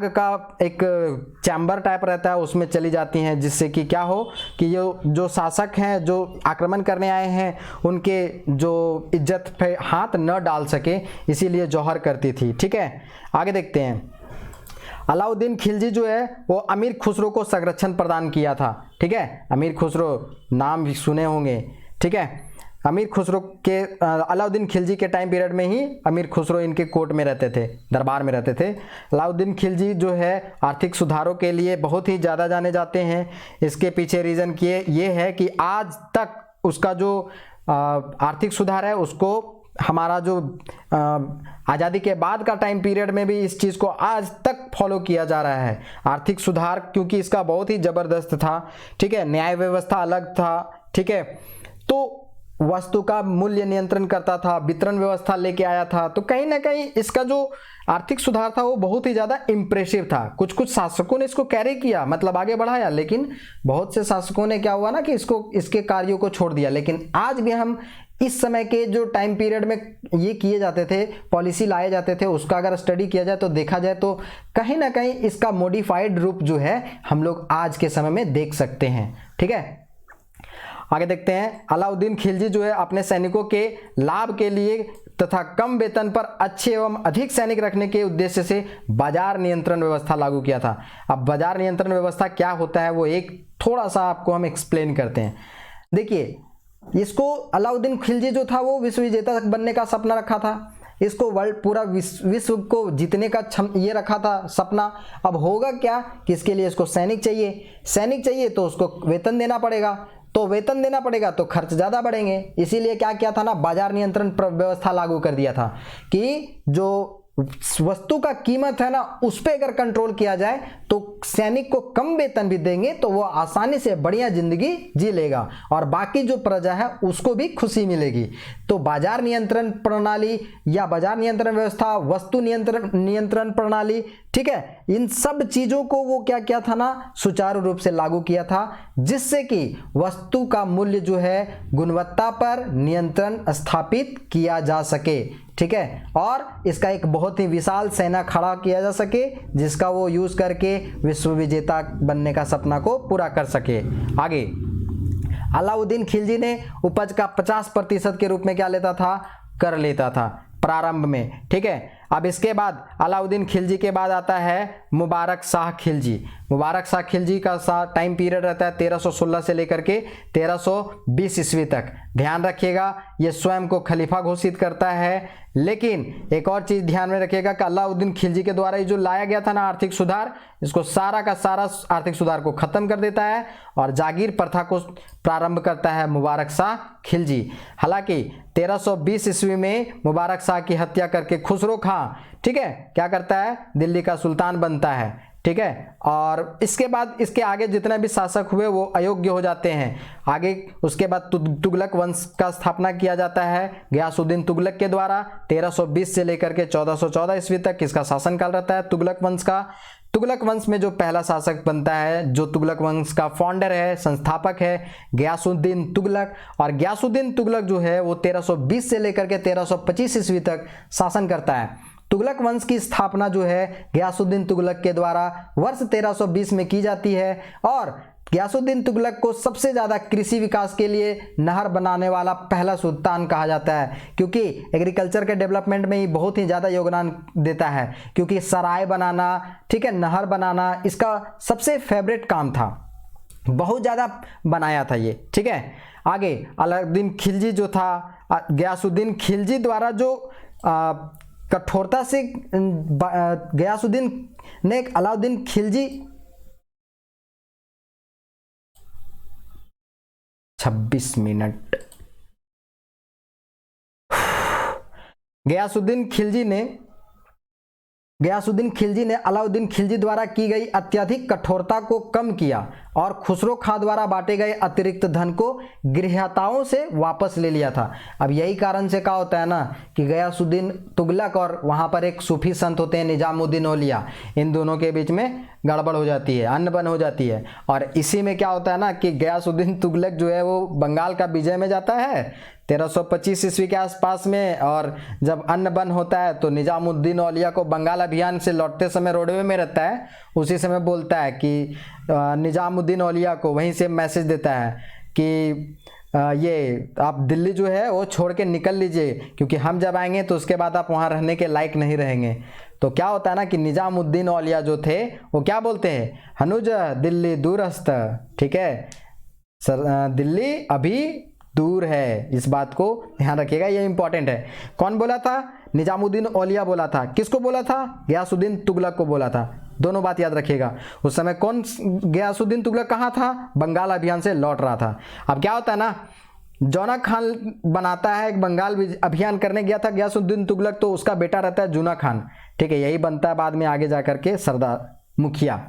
का एक चैम्बर टाइप रहता है उसमें चली जाती हैं, जिससे कि क्या हो कि जो शासक हैं जो आक्रमण करने आए हैं उनके जो इज्जत पे हाथ न डाल सके, इसीलिए जौहर करती थी, ठीक है। आगे देखते हैं, अलाउद्दीन खिलजी जो है वो अमीर खुसरो को संरक्षण प्रदान किया था, ठीक है। अमीर खुसरो नाम भी सुने होंगे, ठीक है। अमीर खुसरो के अलाउद्दीन खिलजी के टाइम पीरियड में ही अमीर खुसरो इनके कोर्ट में रहते थे, दरबार में रहते थे। अलाउद्दीन खिलजी जो है आर्थिक सुधारों के लिए बहुत ही ज़्यादा जाने जाते हैं। इसके पीछे रीज़न ये है कि आज तक उसका जो आर्थिक सुधार है उसको हमारा जो आज़ादी के बाद का टाइम पीरियड में भी इस चीज़ को आज तक फॉलो किया जा रहा है। आर्थिक सुधार क्योंकि इसका बहुत ही ज़बरदस्त था, ठीक है। न्याय व्यवस्था अलग था, ठीक है। तो वस्तु का मूल्य नियंत्रण करता था, वितरण व्यवस्था लेके आया था। तो कहीं ना कहीं इसका जो आर्थिक सुधार था वो बहुत ही ज़्यादा इम्प्रेसिव था। कुछ कुछ शासकों ने इसको कैरी किया, मतलब आगे बढ़ाया, लेकिन बहुत से शासकों ने क्या हुआ ना कि इसके कार्यों को छोड़ दिया। लेकिन आज भी हम इस समय के जो टाइम पीरियड में ये किए जाते थे, पॉलिसी लाए जाते थे, उसका अगर स्टडी किया जाए तो देखा जाए तो कहीं ना कहीं इसका मॉडिफाइड रूप जो है हम लोग आज के समय में देख सकते हैं, ठीक है। आगे देखते हैं, अलाउद्दीन खिलजी जो है अपने सैनिकों के लाभ के लिए तथा कम वेतन पर अच्छे एवं अधिक सैनिक रखने के उद्देश्य से बाजार नियंत्रण व्यवस्था लागू किया था। अब बाजार नियंत्रण व्यवस्था क्या होता है वो एक थोड़ा सा आपको हम एक्सप्लेन करते हैं। देखिए, इसको अलाउद्दीन खिलजी जो था वो विश्व विजेता बनने का सपना रखा था। इसको पूरा विश्व को जीतने का ये रखा था सपना। अब होगा क्या कि इसके लिए इसको सैनिक चाहिए तो उसको वेतन देना पड़ेगा, तो वेतन देना पड़ेगा तो खर्च ज़्यादा बढ़ेंगे। इसीलिए क्या किया था ना, बाजार नियंत्रण व्यवस्था लागू कर दिया था कि जो वस्तु का कीमत है ना उस पर अगर कंट्रोल किया जाए तो सैनिक को कम वेतन भी देंगे तो वो आसानी से बढ़िया जिंदगी जी लेगा और बाकी जो प्रजा है उसको भी खुशी मिलेगी। तो बाजार नियंत्रण प्रणाली या बाजार नियंत्रण व्यवस्था, वस्तु नियंत्रण प्रणाली, ठीक है। इन सब चीजों को वो क्या किया था ना, सुचारू रूप से लागू किया था, जिससे कि वस्तु का मूल्य जो है गुणवत्ता पर नियंत्रण स्थापित किया जा सके, ठीक है, और इसका एक बहुत ही विशाल सेना खड़ा किया जा सके, जिसका वो यूज करके विश्व विजेता बनने का सपना को पूरा कर सके। आगे अलाउद्दीन खिलजी ने उपज का 50% के रूप में क्या लेता था, कर लेता था प्रारंभ में, ठीक है। अब इसके बाद अलाउद्दीन खिलजी के बाद आता है मुबारक शाह खिलजी। मुबारक शाह खिलजी का टाइम पीरियड रहता है 1316 से लेकर के 1320 ईस्वी तक। ध्यान रखिएगा ये स्वयं को खलीफा घोषित करता है, लेकिन एक और चीज ध्यान में रखिएगा कि अलाउद्दीन खिलजी के द्वारा ये जो लाया गया था ना आर्थिक सुधार, इसको सारा का सारा आर्थिक सुधार को खत्म कर देता है और जागीर प्रथा को प्रारंभ करता है मुबारक शाह खिलजी। हालांकि 1320 ईस्वी में मुबारक शाह की हत्या करके खुसरो खां, ठीक है, क्या करता है, दिल्ली का सुल्तान बनता है, ठीक है। और इसके बाद इसके आगे जितने भी शासक हुए वो अयोग्य हो जाते हैं। आगे उसके बाद तुगलक वंश का स्थापना किया जाता है गयासुद्दीन तुगलक के द्वारा। 1320 से लेकर के 1414 ईस्वी तक इसका शासनकाल रहता है तुगलक वंश का। तुगलक वंश में जो पहला शासक बनता है, जो तुगलक वंश का फाउंडर है, संस्थापक है, गयासुद्दीन तुगलक। और गयासुद्दीन तुगलक जो है वो 1320 से लेकर के 1325 ईस्वी तक शासन करता है। तुगलक वंश की स्थापना जो है गयासुद्दीन तुगलक के द्वारा वर्ष 1320 में की जाती है और गयासुद्दीन तुगलक को सबसे ज़्यादा कृषि विकास के लिए नहर बनाने वाला पहला सुल्तान कहा जाता है, क्योंकि एग्रीकल्चर के डेवलपमेंट में ही बहुत ही ज़्यादा योगदान देता है, क्योंकि सराय बनाना, ठीक है, नहर बनाना इसका सबसे फेवरेट काम था, बहुत ज़्यादा बनाया था ये, ठीक है। आगे अलाउद्दीन खिलजी जो था, गयासुद्दीन खिलजी द्वारा जो कठोरता से गयासुद्दीन ने अलाउद्दीन खिलजी 26 मिनट गयासुद्दीन खिलजी ने अलाउद्दीन खिलजी द्वारा की गई अत्यधिक कठोरता को कम किया और खुसरो खां द्वारा बांटे गए अतिरिक्त धन को गृहताओं से वापस ले लिया था। अब यही कारण से क्या होता है ना कि गयासुद्दीन तुगलक और वहाँ पर एक सूफी संत होते हैं निजामुद्दीन औलिया, इन दोनों के बीच में गड़बड़ हो जाती है, अनबन हो जाती है। और इसी में क्या होता है ना कि गयासुद्दीन तुगलक जो है वो बंगाल का विजय में जाता है 1325 ईस्वी के आसपास में, और जब अनबन होता है तो निजामुद्दीन औलिया को बंगाल अभियान से लौटते समय रोडवे में रहता है, उसी समय बोलता है कि निजामुद्दीन औलिया को वहीं से मैसेज देता है कि ये आप दिल्ली जो है वो छोड़ के निकल लीजिए, क्योंकि हम जब आएंगे तो उसके बाद आप वहाँ रहने के लायक नहीं रहेंगे। तो क्या होता है ना कि निजामुद्दीन औलिया जो थे वो क्या बोलते हैं, हनुज दिल्ली दूरस्थ, ठीक है, सर दिल्ली अभी दूर है, इस बात को ध्यान रखिएगा, ये इंपॉर्टेंट है। कौन बोला था, निजामुद्दीन औलिया बोला था। किसको बोला था, गयासुद्दीन तुगलक को बोला था। दोनों बात याद रखिएगा। उस समय कौन, गयासुद्दीन तुगलक कहाँ था, बंगाल अभियान से लौट रहा था। अब क्या होता है ना, जौना खान बनाता है, बंगाल अभियान करने गया था गयासुद्दीन तुगलक, तो उसका बेटा रहता है जूना खान, ठीक है, यही बनता है बाद में आगे जाकर के सरदार मुखिया,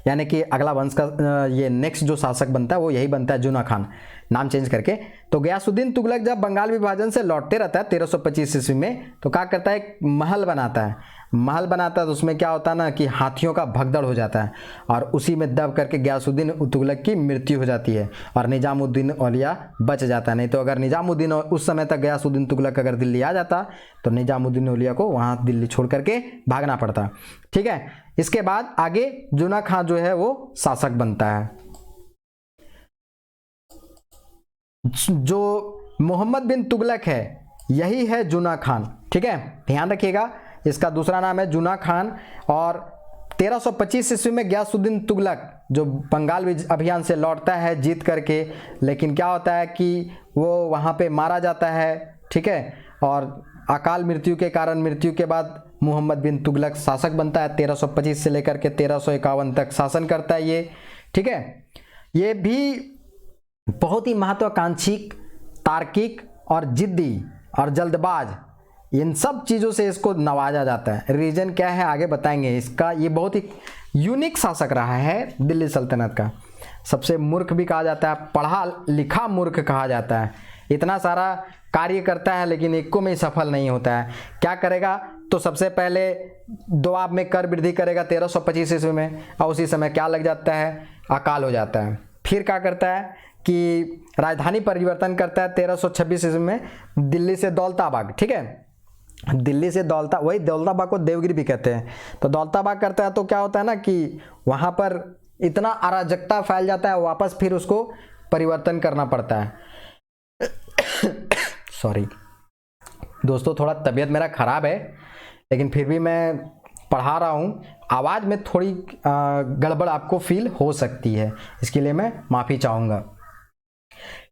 यानी कि अगला वंश का ये नेक्स्ट जो शासक बनता है वो यही बनता है जूना खान, नाम चेंज करके। तो गयासुद्दीन तुगलक जब बंगाल विभाजन से लौटते रहता है 1325 ईस्वी में, तो क्या करता है, एक महल बनाता है। महल बनाता है तो उसमें क्या होता है ना कि हाथियों का भगदड़ हो जाता है, और उसी में दब करके गयासुद्दीन तुगलक की मृत्यु हो जाती है और निजामुद्दीन औलिया बच जाता है। नहीं तो अगर निजामुद्दीन उस समय तक गयासुद्दीन तुगलक अगर दिल्ली आ जाता तो निजामुद्दीन औलिया को वहाँ दिल्ली छोड़ करके भागना पड़ता, ठीक है। इसके बाद आगे जूना खान जो है वो शासक बनता है। जो मोहम्मद बिन तुगलक है यही है जूना खान, ठीक है, ध्यान रखिएगा, इसका दूसरा नाम है जूना खान। और 1325 ईस्वी में गयासुद्दीन तुगलक जो बंगाल अभियान से लौटता है जीत करके, लेकिन क्या होता है कि वो वहाँ पे मारा जाता है, ठीक है, और अकाल मृत्यु के कारण मृत्यु के बाद मोहम्मद बिन तुगलक शासक बनता है। 1325 से लेकर के 1351 तक शासन करता है ये, ठीक है। ये भी बहुत ही महत्वाकांक्षी, तार्किक और जिद्दी और जल्दबाज, इन सब चीज़ों से इसको नवाजा जाता है। रीजन क्या है आगे बताएंगे इसका। ये बहुत ही यूनिक शासक रहा है दिल्ली सल्तनत का। सबसे मूर्ख भी कहा जाता है, पढ़ा लिखा मूर्ख कहा जाता है। इतना सारा कार्य करता है लेकिन एक को में सफल नहीं होता है। क्या करेगा, तो सबसे पहले दोआब में कर वृद्धि करेगा 1325 ईस्वी में, और उसी समय क्या लग जाता है, अकाल हो जाता है। फिर क्या करता है कि राजधानी परिवर्तन करता है 1326 ईस्वी में दिल्ली से दौलताबाग, ठीक है, दिल्ली से वही दौलताबाग को देवगिरी भी कहते हैं। तो दौलताबाग करता है तो क्या होता है ना कि वहाँ पर इतना अराजकता फैल जाता है, वापस फिर उसको परिवर्तन करना पड़ता है। सॉरी दोस्तों, थोड़ा तबीयत मेरा ख़राब है, लेकिन फिर भी मैं पढ़ा रहा हूँ, आवाज़ में थोड़ी गड़बड़ आपको फील हो सकती है, इसके लिए मैं माफ़ी चाहूँगा।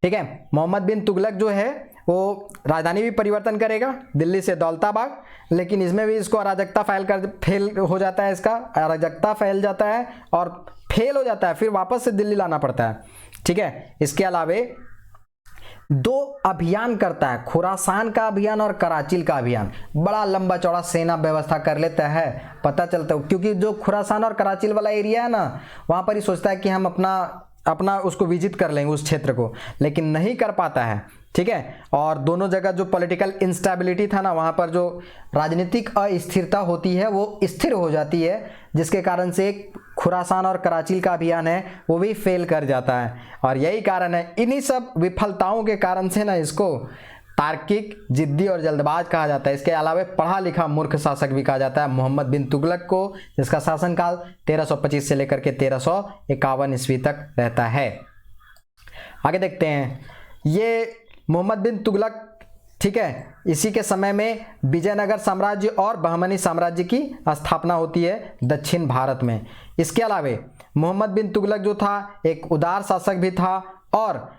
ठीक है, मोहम्मद बिन तुगलक जो है वो राजधानी भी परिवर्तन करेगा दिल्ली से दौलताबाग, लेकिन इसमें भी इसको अराजकता फेल हो जाता है, इसका अराजकता फैल जाता है और फेल हो जाता है, फिर वापस से दिल्ली लाना पड़ता है। ठीक है, इसके अलावे 2 अभियान करता है, खुरासान का अभियान और कराचिल का अभियान। बड़ा लंबा चौड़ा सेना व्यवस्था कर लेता है, पता चलता है, क्योंकि जो खुरासान और कराचिल वाला एरिया है ना, वहाँ पर ही सोचता है कि हम अपना उसको विजिट कर लेंगे उस क्षेत्र को, लेकिन नहीं कर पाता है। ठीक है, और दोनों जगह जो पॉलिटिकल इंस्टेबिलिटी था ना, वहाँ पर जो राजनीतिक अस्थिरता होती है वो स्थिर हो जाती है, जिसके कारण से खुरासान और कराचिल का अभियान है वो भी फेल कर जाता है। और यही कारण है, इन्हीं सब विफलताओं के कारण से ना इसको तार्किक, जिद्दी और जल्दबाज कहा जाता है। इसके अलावा पढ़ा लिखा मूर्ख शासक भी कहा जाता है मोहम्मद बिन तुगलक को, जिसका शासनकाल 1325 से लेकर के 1351 ईस्वी तक रहता है। आगे देखते हैं, ये मोहम्मद बिन तुगलक, ठीक है, इसी के समय में विजयनगर साम्राज्य और बहमनी साम्राज्य की स्थापना होती है दक्षिण भारत में। इसके अलावे मोहम्मद बिन तुगलक जो था एक उदार शासक भी था, और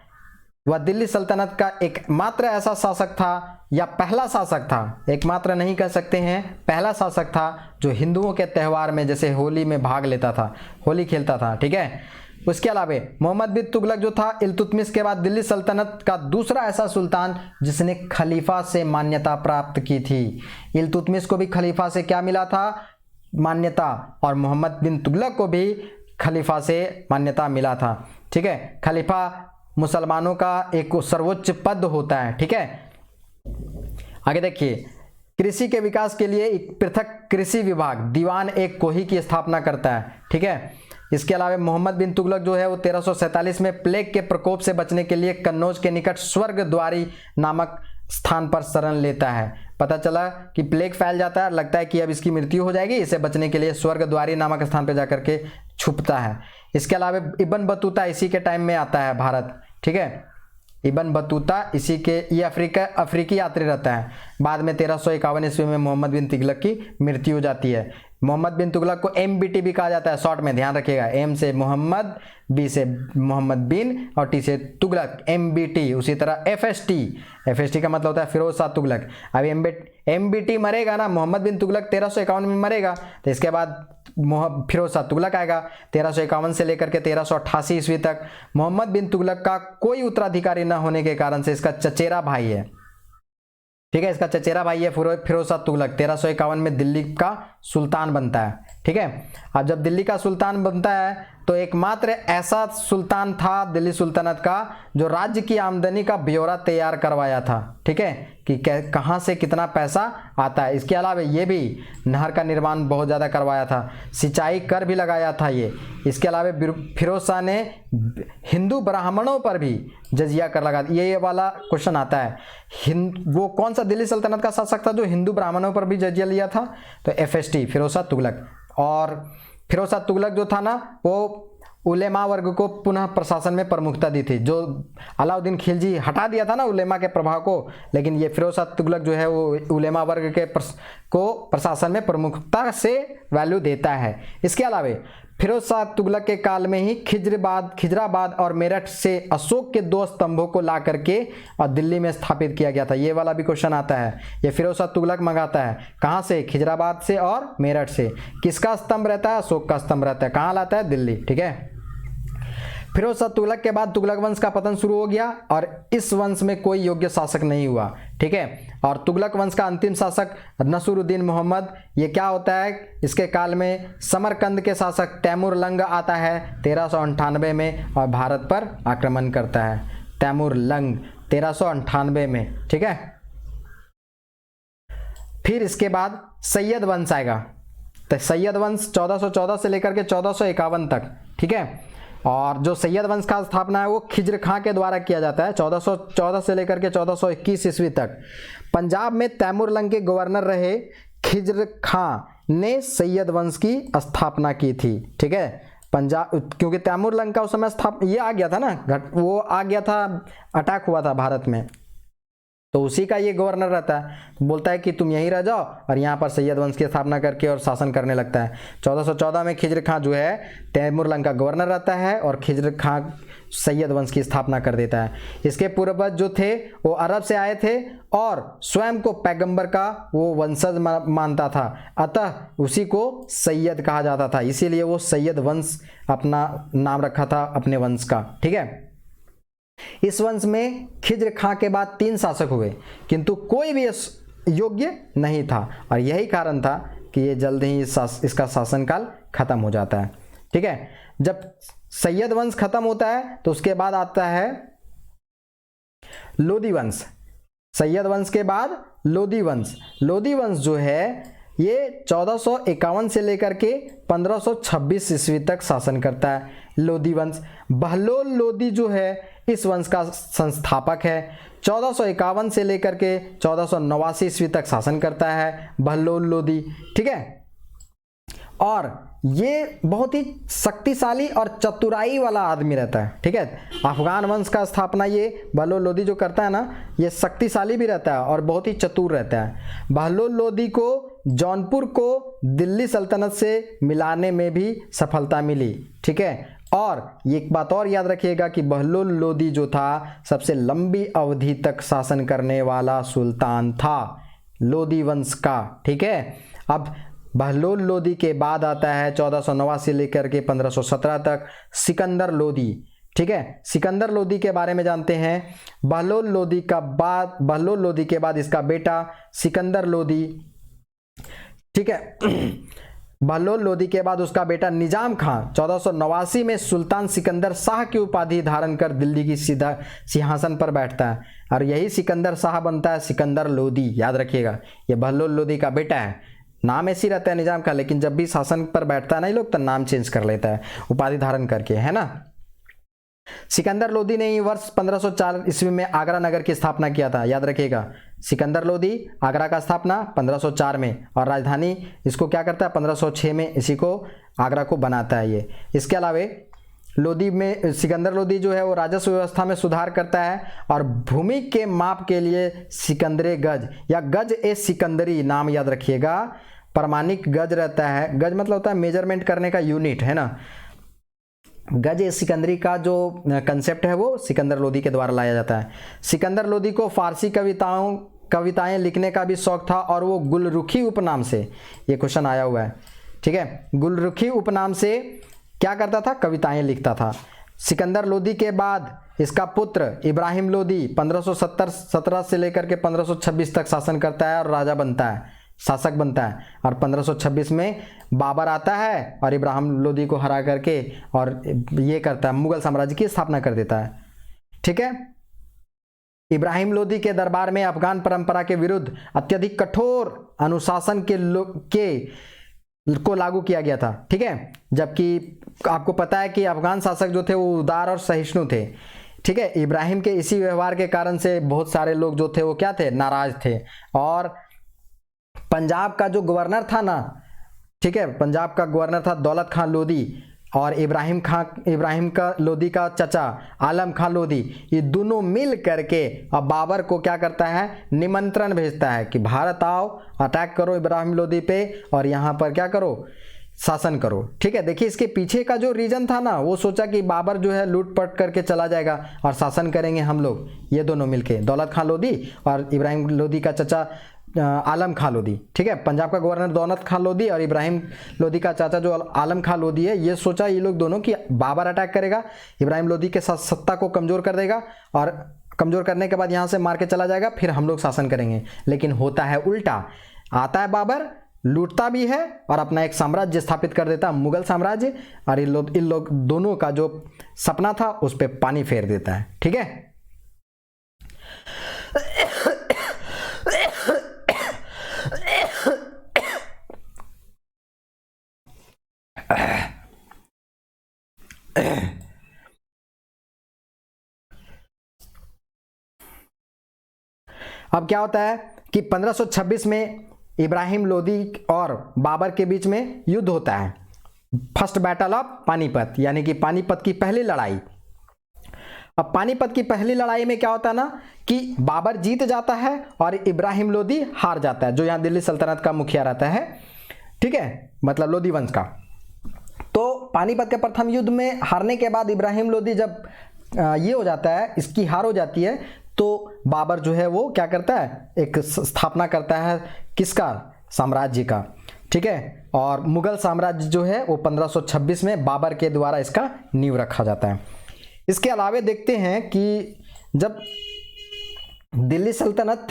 वह दिल्ली सल्तनत का एकमात्र ऐसा शासक था, या पहला शासक था, एकमात्र नहीं कह सकते हैं, पहला शासक था जो हिंदुओं के त्यौहार में जैसे होली में भाग लेता था, होली खेलता था। ठीक है, उसके अलावा मोहम्मद बिन तुगलक जो था इल्तुतमिश के बाद दिल्ली सल्तनत का दूसरा ऐसा सुल्तान जिसने खलीफा से मान्यता प्राप्त की थी। इल्तुतमिश को भी खलीफा से क्या मिला था, मान्यता, और मोहम्मद बिन तुगलक को भी खलीफा से मान्यता मिला था। ठीक है, खलीफा मुसलमानों का एक सर्वोच्च पद होता है। ठीक है, आगे देखिए, कृषि के विकास के लिए एक पृथक कृषि विभाग दीवान एक कोही की स्थापना करता है। ठीक है, इसके अलावा मोहम्मद बिन तुगलक जो है वो 1347 में प्लेग के प्रकोप से बचने के लिए कन्नौज के निकट स्वर्गद्वारी नामक स्थान पर शरण लेता है। पता चला कि प्लेग फैल जाता है, लगता है कि अब इसकी मृत्यु हो जाएगी, इसे बचने के लिए स्वर्गद्वारी नामक स्थान पर जाकर के छुपता है। इसके अलावा इब्न बतूता इसी के टाइम में आता है भारत। ठीक है, इब्न बतूता इसी के, ये अफ्रीकी यात्री रहता है। बाद में 1351 ईस्वी में मोहम्मद बिन तुगलक की मृत्यु हो जाती है। मोहम्मद बिन तुगलक को MBT भी कहा जाता है, शॉर्ट में ध्यान रखिएगा, M से मोहम्मद, B से मोहम्मद बिन और T से तुगलक, MBT। उसी तरह FST का मतलब होता है फिरोज शाह तुगलक। अभी MBT मरेगा ना, मोहम्मद बिन तुगलक 1351 में मरेगा, तो इसके बाद फिरोज शाह तुगलक आएगा 1351 से लेकर के 1388 ईस्वी तक। मोहम्मद बिन तुगलक का कोई उत्तराधिकारी न होने के कारण से इसका चचेरा भाई है, ठीक है, इसका चचेरा भाई है फिरोज शाह तुगलक, 1351 में दिल्ली का सुल्तान बनता है। ठीक है, अब जब दिल्ली का सुल्तान बनता है तो एकमात्र ऐसा सुल्तान था दिल्ली सुल्तनत का जो राज्य की आमदनी का ब्यौरा तैयार करवाया था। ठीक है, कि कहाँ से कितना पैसा आता है। इसके अलावा ये भी नहर का निर्माण बहुत ज़्यादा करवाया था, सिंचाई कर भी लगाया था ये। इसके अलावा फिरोज शाह ने हिंदू ब्राह्मणों पर भी जजिया कर लगा। ये वाला क्वेश्चन आता है, वो कौन सा दिल्ली सल्तनत का शासक था जो हिंदू ब्राह्मणों पर भी जजिया लिया था, तो FST फिरोज शाह तुगलक। और फिरोज शाह तुगलक जो था ना वो उलेमा वर्ग को पुनः प्रशासन में प्रमुखता दी थी। जो अलाउद्दीन खिलजी हटा दिया था ना उलेमा के प्रभाव को, लेकिन ये फिरोज शाह तुगलक जो है वो उलेमा वर्ग के को प्रशासन में प्रमुखता से वैल्यू देता है। इसके अलावा फिरोज शाह तुगलक के काल में ही खिजराबाद और मेरठ से अशोक के 2 स्तंभों को ला करके और दिल्ली में स्थापित किया गया था। ये वाला भी क्वेश्चन आता है, ये फिरोज शाह तुगलक मंगाता है, कहाँ से, खिजराबाद से और मेरठ से। किसका स्तंभ रहता है, अशोक का स्तंभ रहता है, कहाँ लाता है, दिल्ली। ठीक है, फिरोज शाह तुगलक के बाद तुगलक वंश का पतन शुरू हो गया और इस वंश में कोई योग्य शासक नहीं हुआ। ठीक है, और तुगलक वंश का अंतिम शासक नसरुद्दीन मोहम्मद, ये क्या होता है, इसके काल में समरकंद के शासक तैमूर लंग आता है 1398 में और भारत पर आक्रमण करता है। तैमूर लंग 1398 में, ठीक है। फिर इसके बाद सैयद वंश आएगा, तो सैयद वंश 1414 से लेकर के 1451 तक, ठीक है। और जो सैयद वंश का स्थापना है वो खिज्र खां के द्वारा किया जाता है 1414 से लेकर के 1421 ईस्वी तक। पंजाब में तैमूरलंग के गवर्नर रहे खिज्र खां ने सैयद वंश की स्थापना की थी, ठीक है। पंजाब, क्योंकि तैमूरलंग का उस समय ये आ गया था ना, वो आ गया था, अटैक हुआ था भारत में, तो उसी का ये गवर्नर रहता है, तो बोलता है कि तुम यहीं रह जाओ, और यहाँ पर सैयद वंश की स्थापना करके और शासन करने लगता है। 1414 में खिज्र खां जो है तैमूरलंग का गवर्नर रहता है और खिज्र खां सैयद वंश की स्थापना कर देता है। इसके पूर्वज जो थे वो अरब से आए थे और स्वयं को पैगंबर का वो वंशज मानता था, अतः उसी को सैयद कहा जाता था, इसीलिए वो सैयद वंश अपना नाम रखा था अपने वंश का, ठीक है। इस वंश में खिज्र खां के बाद 3 शासक हुए, किंतु कोई भी योग्य नहीं था, और यही कारण था कि ये जल्द ही इसका शासनकाल खत्म हो जाता है, ठीक है। जब सैयद वंश खत्म होता है तो उसके बाद आता है लोदी वंश। सैयद वंश के बाद लोदी वंश। लोदी वंश जो है ये 1451 से लेकर के 1526 ईस्वी तक शासन करता है। लोदी वंश, बहलोल लोदी जो है इस वंश का संस्थापक है। 1451 से लेकर के 1489 ईस्वी तक शासन करता है बहलोल लोदी, ठीक है। और ये बहुत ही शक्तिशाली और चतुराई वाला आदमी रहता है, ठीक है। अफगान वंश का स्थापना ये बहलोल लोदी जो करता है ना, ये शक्तिशाली भी रहता है और बहुत ही चतुर रहता है। बहलोल लोदी को जौनपुर को दिल्ली सल्तनत से मिलाने में भी सफलता मिली, ठीक है। और एक बात और याद रखिएगा कि बहलोल लोदी जो था सबसे लंबी अवधि तक शासन करने वाला सुल्तान था लोदी वंश का, ठीक है। अब बहलोल लोदी के बाद आता है 1489 से लेकर के 1517 तक सिकंदर लोदी, ठीक है। सिकंदर लोदी के बारे में जानते हैं। बहलोल लोदी के बाद इसका बेटा सिकंदर लोदी, ठीक है। बहलोल लोदी के बाद उसका बेटा निजाम खां 1489 में सुल्तान सिकंदर शाह की उपाधि धारण कर दिल्ली की सीधा सिंहासन पर बैठता है, और यही सिकंदर शाह बनता है सिकंदर लोदी, याद रखिएगा। ये बहलोल लोदी का बेटा है, नाम ऐसी रहता है निजाम का, लेकिन जब भी शासन पर बैठता है ना ये लोग तो नाम चेंज कर लेता है उपाधि धारण करके, है ना। सिकंदर लोदी ने ही वर्ष 1504 ईस्वी में आगरा नगर की स्थापना किया था, याद रखिएगा। सिकंदर लोदी आगरा का स्थापना 1504 में, और राजधानी इसको क्या करता है 1506 में इसी को आगरा को बनाता है ये। इसके अलावा लोदी में सिकंदर लोदी जो है वो राजस्व व्यवस्था में सुधार करता है, और भूमि के माप के लिए सिकंदरे गज या गज ए सिकंदरी नाम याद रखिएगा। प्रमाणिक गज रहता है, गज मतलब होता है मेजरमेंट करने का यूनिट, है ना। गज ए सिकंदरी का जो कंसेप्ट है वो सिकंदर लोदी के द्वारा लाया जाता है। सिकंदर लोदी को फारसी कविताएं लिखने का भी शौक था, और वो गुलरुखी उपनाम से, ये क्वेश्चन आया हुआ है, ठीक है। गुलरुखी उपनाम से क्या करता था, कविताएं लिखता था। सिकंदर लोदी के बाद इसका पुत्र इब्राहिम लोदी 1517 से लेकर के 1526 तक शासन करता है और राजा बनता है, शासक बनता है। और 1526 में बाबर आता है और इब्राहिम लोदी को हरा करके और ये करता है, मुगल साम्राज्य की स्थापना कर देता है, ठीक है। इब्राहिम लोदी के दरबार में अफगान परंपरा के विरुद्ध अत्यधिक कठोर अनुशासन को लागू किया गया था, ठीक है। जबकि आपको पता है कि अफगान शासक जो थे वो उदार और सहिष्णु थे, ठीक है। इब्राहिम के इसी व्यवहार के कारण से बहुत सारे लोग जो थे वो क्या थे, नाराज थे। और पंजाब का जो गवर्नर था ना, ठीक है, पंजाब का गवर्नर था दौलत खां लोदी, और इब्राहिम का लोदी का चचा आलम खां लोदी, ये दोनों मिल करके अब बाबर को क्या करता है, निमंत्रण भेजता है कि भारत आओ, अटैक करो इब्राहिम लोदी पे और यहाँ पर क्या करो, शासन करो, ठीक है। देखिए इसके पीछे का जो रीजन था ना, वो सोचा कि बाबर जो है लूटपाट करके चला जाएगा और शासन करेंगे हम लोग, ये दोनों मिलके, दौलत खां लोदी और इब्राहिम लोदी का चचा आलम खां लोदी, ठीक है। पंजाब का गवर्नर दौलत खां लोदी और इब्राहिम लोदी का चाचा जो आलम खां लोदी है, ये सोचा ये लोग दोनों कि बाबर अटैक करेगा, इब्राहिम लोदी के साथ सत्ता को कमज़ोर कर देगा, और कमज़ोर करने के बाद यहाँ से मार के चला जाएगा, फिर हम लोग शासन करेंगे। लेकिन होता है उल्टा, आता है बाबर, लूटता भी है और अपना एक साम्राज्य स्थापित कर देता है, मुगल साम्राज्य, और इन लोग दोनों का जो सपना था उस पर पानी फेर देता है, ठीक है। अब क्या होता है कि 1526 में इब्राहिम लोदी और बाबर के बीच में युद्ध होता है, फर्स्ट बैटल ऑफ पानीपत, यानी कि पानीपत की पहली लड़ाई। अब पानीपत की पहली लड़ाई में क्या होता है ना कि बाबर जीत जाता है और इब्राहिम लोदी हार जाता है, जो यहाँ दिल्ली सल्तनत का मुखिया रहता है, ठीक है, मतलब लोदी वंश का। तो पानीपत के प्रथम युद्ध में हारने के बाद इब्राहिम लोदी जब ये हो जाता है, इसकी हार हो जाती है, तो बाबर जो है वो क्या करता है, एक स्थापना करता है किसका, साम्राज्य का, ठीक है। और मुगल साम्राज्य जो है वो 1526 में बाबर के द्वारा इसका नींव रखा जाता है। इसके अलावे देखते हैं कि जब दिल्ली सल्तनत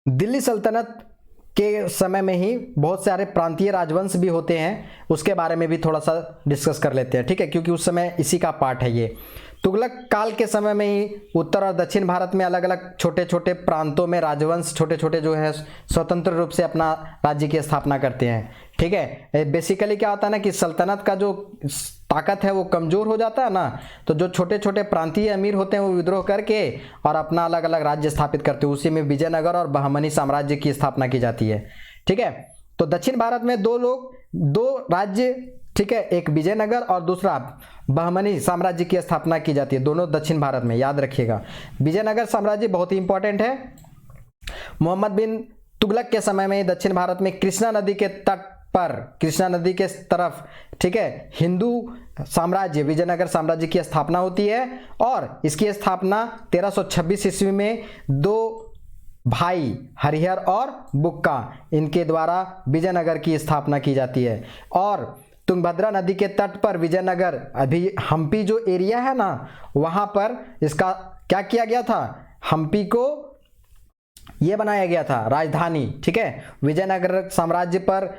दिल्ली सल्तनत के समय में ही बहुत सारे प्रांतीय राजवंश भी होते हैं, उसके बारे में भी थोड़ा सा डिस्कस कर लेते हैं, ठीक है, क्योंकि उस समय इसी का पार्ट है ये। तुगलक काल के समय में ही उत्तर और दक्षिण भारत में अलग अलग छोटे छोटे प्रांतों में राजवंश छोटे छोटे जो है स्वतंत्र रूप से अपना राज्य की स्थापना करते हैं, ठीक है। बेसिकली क्या होता है ना कि सल्तनत का जो ताकत है वो कमज़ोर हो जाता है ना, तो जो छोटे छोटे प्रांतीय अमीर होते हैं वो विद्रोह करके और अपना अलग अलग राज्य स्थापित करते हैं। उसी में विजयनगर और बहमनी साम्राज्य की स्थापना की जाती है, ठीक है। तो दक्षिण भारत में दो राज्य, ठीक है, एक विजयनगर और दूसरा बहमनी साम्राज्य की स्थापना की जाती है, दोनों दक्षिण भारत में, याद रखिएगा। विजयनगर साम्राज्य बहुत ही इंपॉर्टेंट है। मोहम्मद बिन तुगलक के समय में दक्षिण भारत में कृष्णा नदी के तट पर, कृष्णा नदी के तरफ, ठीक है, हिंदू साम्राज्य विजयनगर साम्राज्य की स्थापना होती है और इसकी स्थापना 1326 ईस्वी में दो भाई हरिहर और बुक्का, इनके द्वारा विजयनगर की स्थापना की जाती है। और तुंगभद्रा नदी के तट पर विजयनगर, अभी हम्पी जो एरिया है ना, वहाँ पर इसका क्या किया गया था, हम्पी को ये बनाया गया था राजधानी, ठीक है। विजयनगर साम्राज्य पर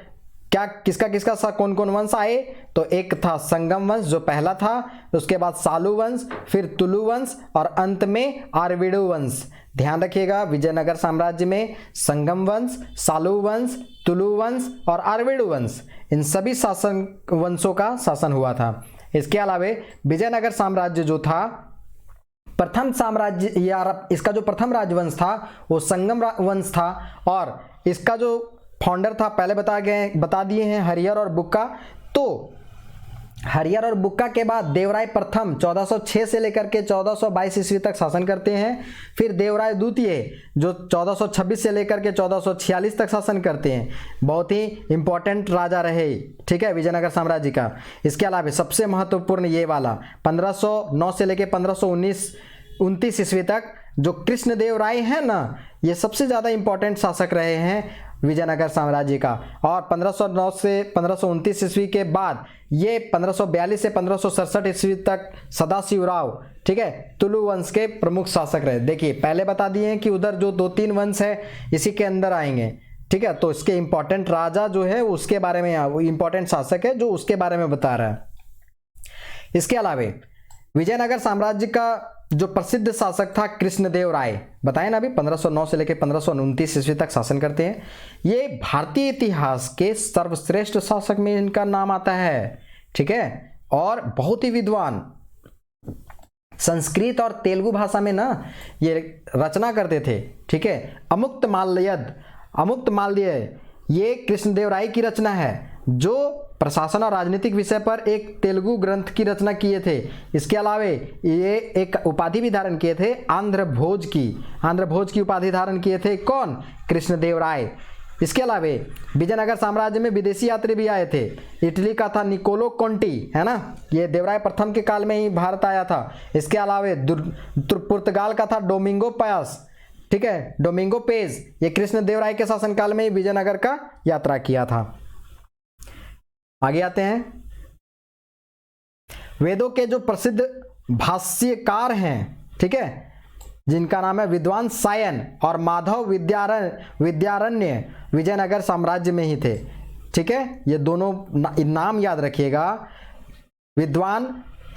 क्या किसका किसका सा कौन कौन वंश आए, तो एक था संगम वंश जो पहला था, उसके बाद सालू वंश, फिर तुलु वंश और अंत में आरविडु वंश। ध्यान रखिएगा, विजयनगर साम्राज्य में संगम वंश, सालू वंश, तुलु वंश और आरविडु वंश, इन सभी शासन वंशों का शासन हुआ था। इसके अलावे विजयनगर साम्राज्य जो था, प्रथम साम्राज्य या इसका जो प्रथम राजवंश था वो संगम वंश था और इसका जो फाउंडर था पहले बता दिए हैं हरिहर और बुक्का। तो हरिहर और बुक्का के बाद देवराय प्रथम 1406 से लेकर के 1422 ईस्वी तक शासन करते हैं। फिर देवराय द्वितीय जो 1426 से लेकर के 1446 तक शासन करते हैं, बहुत ही इंपॉर्टेंट राजा रहे, ठीक है, विजयनगर साम्राज्य का। इसके अलावा सबसे महत्वपूर्ण ये वाला 1509 से लेकर 1529 ईस्वी तक जो कृष्णदेव राय है ना, ये सबसे ज़्यादा इंपॉर्टेंट शासक रहे हैं विजयनगर साम्राज्य का। और 1509 से 1529 ईस्वी के बाद ये 1542 से 1567 ईस्वी तक सदाशिवराव, ठीक है, तुलु वंश के प्रमुख शासक रहे। देखिए पहले बता दिए हैं कि उधर जो 2-3 वंश है इसी के अंदर आएंगे, ठीक है। तो इसके इंपॉर्टेंट राजा जो है उसके बारे में, वो इंपॉर्टेंट शासक है जो उसके बारे में बता रहा है। इसके अलावा विजयनगर साम्राज्य का जो प्रसिद्ध शासक था कृष्णदेव राय, बताए ना अभी 1509 से लेकर 1529 ईस्वी तक शासन करते हैं। ये भारतीय इतिहास के सर्वश्रेष्ठ शासक में इनका नाम आता है, ठीक है। और बहुत ही विद्वान, संस्कृत और तेलुगु भाषा में ना ये रचना करते थे, ठीक है। अमुक्त माल्यद ये कृष्णदेव राय की रचना है जो प्रशासन और राजनीतिक विषय पर एक तेलुगु ग्रंथ की रचना किए थे। इसके अलावा ये एक उपाधि भी धारण किए थे, आंध्र भोज की उपाधि धारण किए थे, कौन, कृष्णदेव राय। इसके अलावा विजयनगर साम्राज्य में विदेशी यात्री भी आए थे। इटली का था निकोलो कोंटी, है ना, ये देवराय प्रथम के काल में ही भारत आया था। इसके अलावा पुर्तगाल का था डोमिंगो पायस, ठीक है, डोमिंगो पेज, ये कृष्णदेव राय के शासनकाल में ही विजयनगर का यात्रा किया था। आगे आते हैं, वेदों के जो प्रसिद्ध भाष्यकार हैं, ठीक है, जिनका नाम है विद्वान सायन और माधव विद्यारण्य, विजयनगर साम्राज्य में ही थे, ठीक है। ये दोनों नाम याद रखिएगा, विद्वान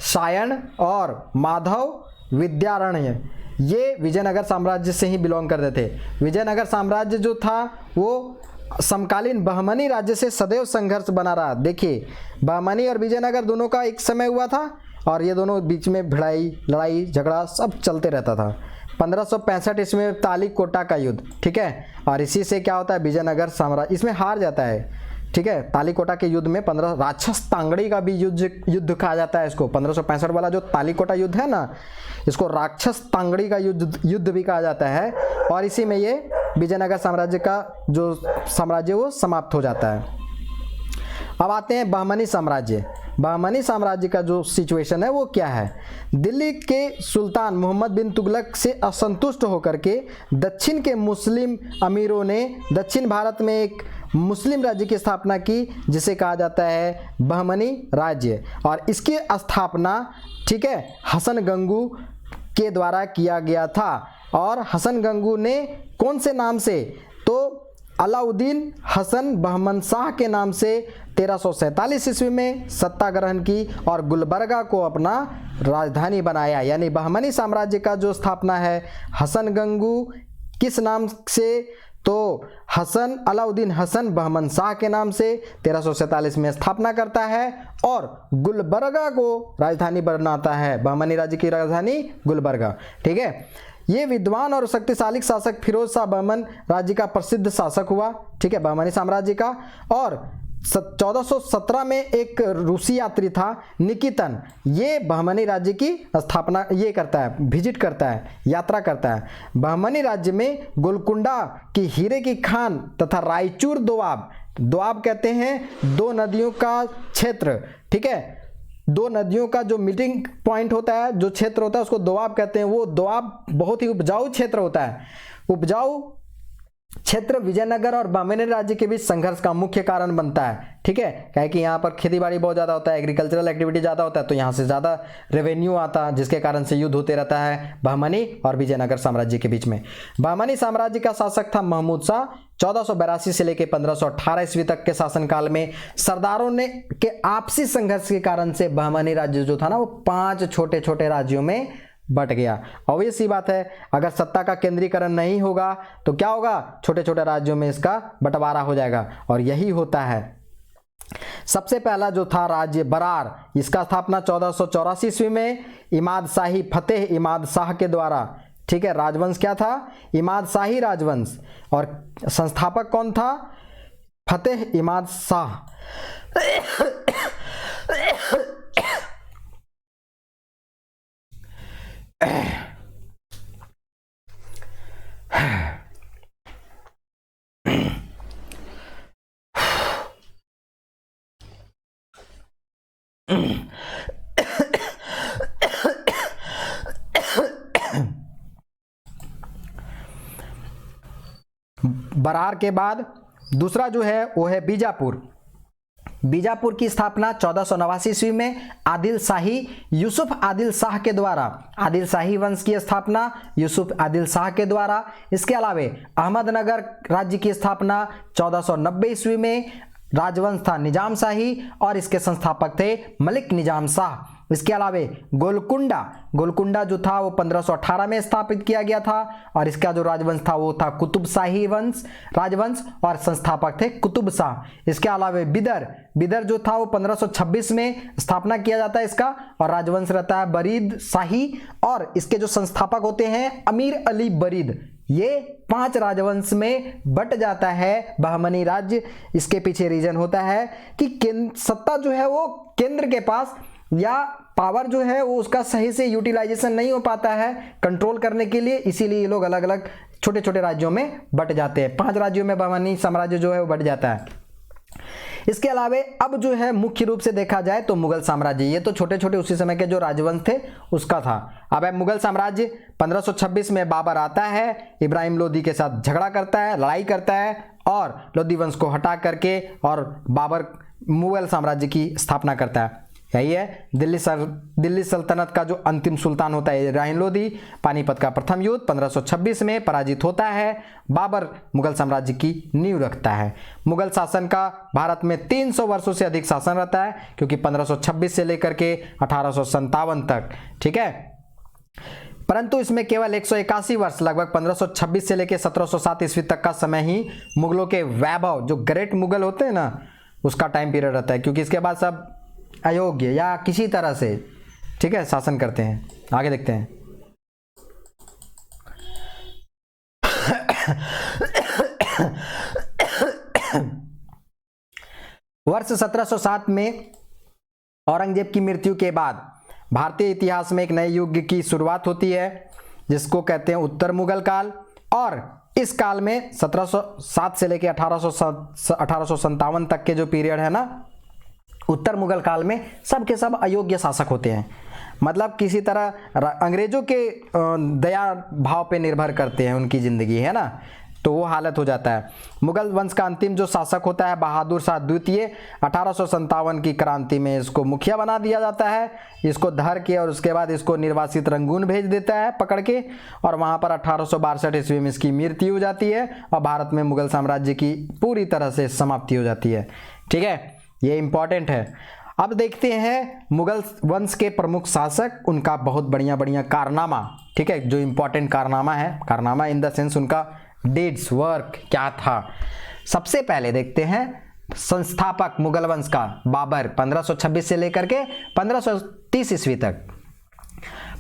सायन और माधव विद्यारण्य, ये विजयनगर साम्राज्य से ही बिलोंग करते थे। विजयनगर साम्राज्य जो था वो समकालीन बहमनी राज्य से सदैव संघर्ष बना रहा। देखिए, बहमनी और विजयनगर दोनों का एक समय हुआ था और ये दोनों बीच में भिड़ाई, लड़ाई झगड़ा सब चलते रहता था। 1565 ईस्वी में तालीकोटा का युद्ध, ठीक है, और इसी से क्या होता है, विजयनगर साम्राज्य इसमें हार जाता है, ठीक है। तालीकोटा के युद्ध में 15 राक्षस तांगड़ी का भी युद्ध कहा जाता है इसको। 1565 वाला जो तालीकोटा युद्ध है ना, इसको राक्षस तांगड़ी का युद्ध भी कहा जाता है, और इसी में ये विजयनगर साम्राज्य का जो साम्राज्य वो समाप्त हो जाता है। अब आते हैं बहमनी साम्राज्य। बहमनी साम्राज्य का जो सिचुएशन है वो क्या है, दिल्ली के सुल्तान मोहम्मद बिन तुगलक से असंतुष्ट होकर के दक्षिण के मुस्लिम अमीरों ने दक्षिण भारत में एक मुस्लिम राज्य की स्थापना की जिसे कहा जाता है बहमनी राज्य, और इसकी स्थापना, ठीक है, हसन गंगू के द्वारा किया गया था। और हसन गंगू ने कौन से नाम से, तो अलाउद्दीन हसन बहमन शाह के नाम से 1347 ईस्वी में सत्ता ग्रहण की और गुलबर्गा को अपना राजधानी बनाया। यानी बहमनी साम्राज्य का जो स्थापना है हसन गंगू किस नाम से, तो हसन अलाउद्दीन हसन बहमन शाह के नाम से 1347 में स्थापना करता है और गुलबर्गा को राजधानी बनाता है, बहमनी राज्य की राजधानी गुलबर्गा, ठीक है। ये विद्वान और शक्तिशाली शासक फिरोज शाह बहमन राज्य का प्रसिद्ध शासक हुआ, ठीक है, बहमनी साम्राज्य का। और 1417 में एक रूसी यात्री था निकितन, ये बहमनी राज्य की स्थापना ये करता है, विजिट करता है, यात्रा करता है। बहमनी राज्य में गोलकुंडा की हीरे की खान तथा रायचूर दोआब, दोआब कहते हैं दो नदियों का क्षेत्र, ठीक है, दो नदियों का जो मीटिंग पॉइंट होता है, जो क्षेत्र होता है उसको दोआब कहते हैं। वो दोआब बहुत ही उपजाऊ क्षेत्र होता है। उपजाऊ क्षेत्र विजयनगर और बहमनी राज्य के बीच संघर्ष का मुख्य कारण बनता है, ठीक है, क्या है कि यहाँ पर खेती बाड़ी बहुत ज़्यादा होता है, एग्रीकल्चरल एक्टिविटी ज़्यादा होता है, तो यहाँ से ज़्यादा रेवेन्यू आता है, जिसके कारण से युद्ध होते रहता है बहमनी और विजयनगर साम्राज्य के बीच में। बहमनी साम्राज्य का शासक था महमूद शाह। 1482 से लेकर 1518 ईस्वी तक के शासनकाल में सरदारों ने के आपसी संघर्ष के कारण से बहमनी राज्य जो था ना वो 5 छोटे छोटे राज्यों में बट गया। ऑब्वियस सी बात है, अगर सत्ता का केंद्रीकरण नहीं होगा तो क्या होगा, छोटे छोटे राज्यों में इसका बंटवारा हो जाएगा, और यही होता है। सबसे पहला जो था राज्य बरार, इसका स्थापना 1484 ईस्वी में इमाद शाही फतेह इमाद शाह के द्वारा, ठीक है, राजवंश क्या था, इमाद शाही राजवंश, और संस्थापक कौन था, फतेह इमाद शाह। बरार के बाद दूसरा जो है वो है बीजापुर। बीजापुर की स्थापना 1489 ईस्वी में आदिल शाही यूसुफ आदिल शाह के द्वारा, आदिल शाही वंश की स्थापना यूसुफ आदिल शाह के द्वारा। इसके अलावे अहमदनगर राज्य की स्थापना 1490 ईस्वी में, राजवंश था निजाम शाही और इसके संस्थापक थे मलिक निजाम शाह। इसके अलावे गोलकुंडा, गोलकुंडा जो था वो 1518 में स्थापित किया गया था और इसका जो राजवंश था वो था कुतुब शाही वंश राजवंश और संस्थापक थे कुतुब शाह। इसके अलावे बिदर, बिदर जो था वो 1526 में स्थापना किया जाता है इसका और राजवंश रहता है बरीद शाही और इसके जो संस्थापक होते हैं अमीर अली बरीद। ये 5 राजवंश में बट जाता है बहमनी राज्य। इसके पीछे रीजन होता है कि सत्ता जो है वो केंद्र के पास या पावर जो है वो उसका सही से यूटिलाइजेशन नहीं हो पाता है कंट्रोल करने के लिए, इसीलिए ये लोग अलग अलग छोटे छोटे राज्यों में बट जाते हैं। 5 राज्यों में बहमनी साम्राज्य जो है वो बट जाता है। इसके अलावे अब जो है मुख्य रूप से देखा जाए तो मुगल साम्राज्य, ये तो छोटे छोटे उसी समय के जो राजवंश थे उसका था। अब है मुगल साम्राज्य। 1526 में बाबर आता है, इब्राहिम लोदी के साथ झगड़ा करता है, लड़ाई करता है और लोदी वंश को हटा करके और बाबर मुगल साम्राज्य की स्थापना करता है। यही है दिल्ली सल्तनत का जो अंतिम सुल्तान होता है इब्राहिम लोदी। पानीपत का प्रथम युद्ध 1526 में पराजित होता है। बाबर मुगल साम्राज्य की नींव रखता है। मुगल शासन का भारत में 300 वर्षों से अधिक शासन रहता है क्योंकि 1526 से लेकर के 1857 तक, ठीक है। परंतु इसमें केवल 181 वर्ष लगभग 1526 से लेकर 1707 ईस्वी तक का समय ही मुगलों के वैभव, जो ग्रेट मुगल होते हैं ना, उसका टाइम पीरियड रहता है, क्योंकि इसके बाद सब अयोग्य या किसी तरह से, ठीक है, शासन करते हैं। आगे देखते हैं। वर्ष 1707 में औरंगजेब की मृत्यु के बाद भारतीय इतिहास में एक नए युग की शुरुआत होती है, जिसको कहते हैं उत्तर मुगल काल। और इस काल में 1707 से लेकर 1857 तक के जो पीरियड है ना, उत्तर मुगल काल में सब के सब अयोग्य शासक होते हैं, मतलब किसी तरह अंग्रेजों के दया भाव पे निर्भर करते हैं उनकी जिंदगी, है ना, तो वो हालत हो जाता है। मुगल वंश का अंतिम जो शासक होता है बहादुर शाह द्वितीय, 1857 की क्रांति में इसको मुखिया बना दिया जाता है, इसको धर के, और उसके बाद इसको निर्वासित रंगून भेज देता है पकड़ के, और वहाँ पर 1862 ईस्वी में इसकी मृत्यु हो जाती है और भारत में मुगल साम्राज्य की पूरी तरह से समाप्ति हो जाती है। ठीक है, ये इंपॉर्टेंट है। अब देखते हैं मुगल वंश के प्रमुख शासक, उनका बहुत बढ़िया कारनामा, ठीक है, जो इंपॉर्टेंट कारनामा है, कारनामा इन द सेंस उनका डीड्स वर्क क्या था। सबसे पहले देखते हैं संस्थापक मुगल वंश का बाबर, 1526 से लेकर के 1530 ईस्वी तक।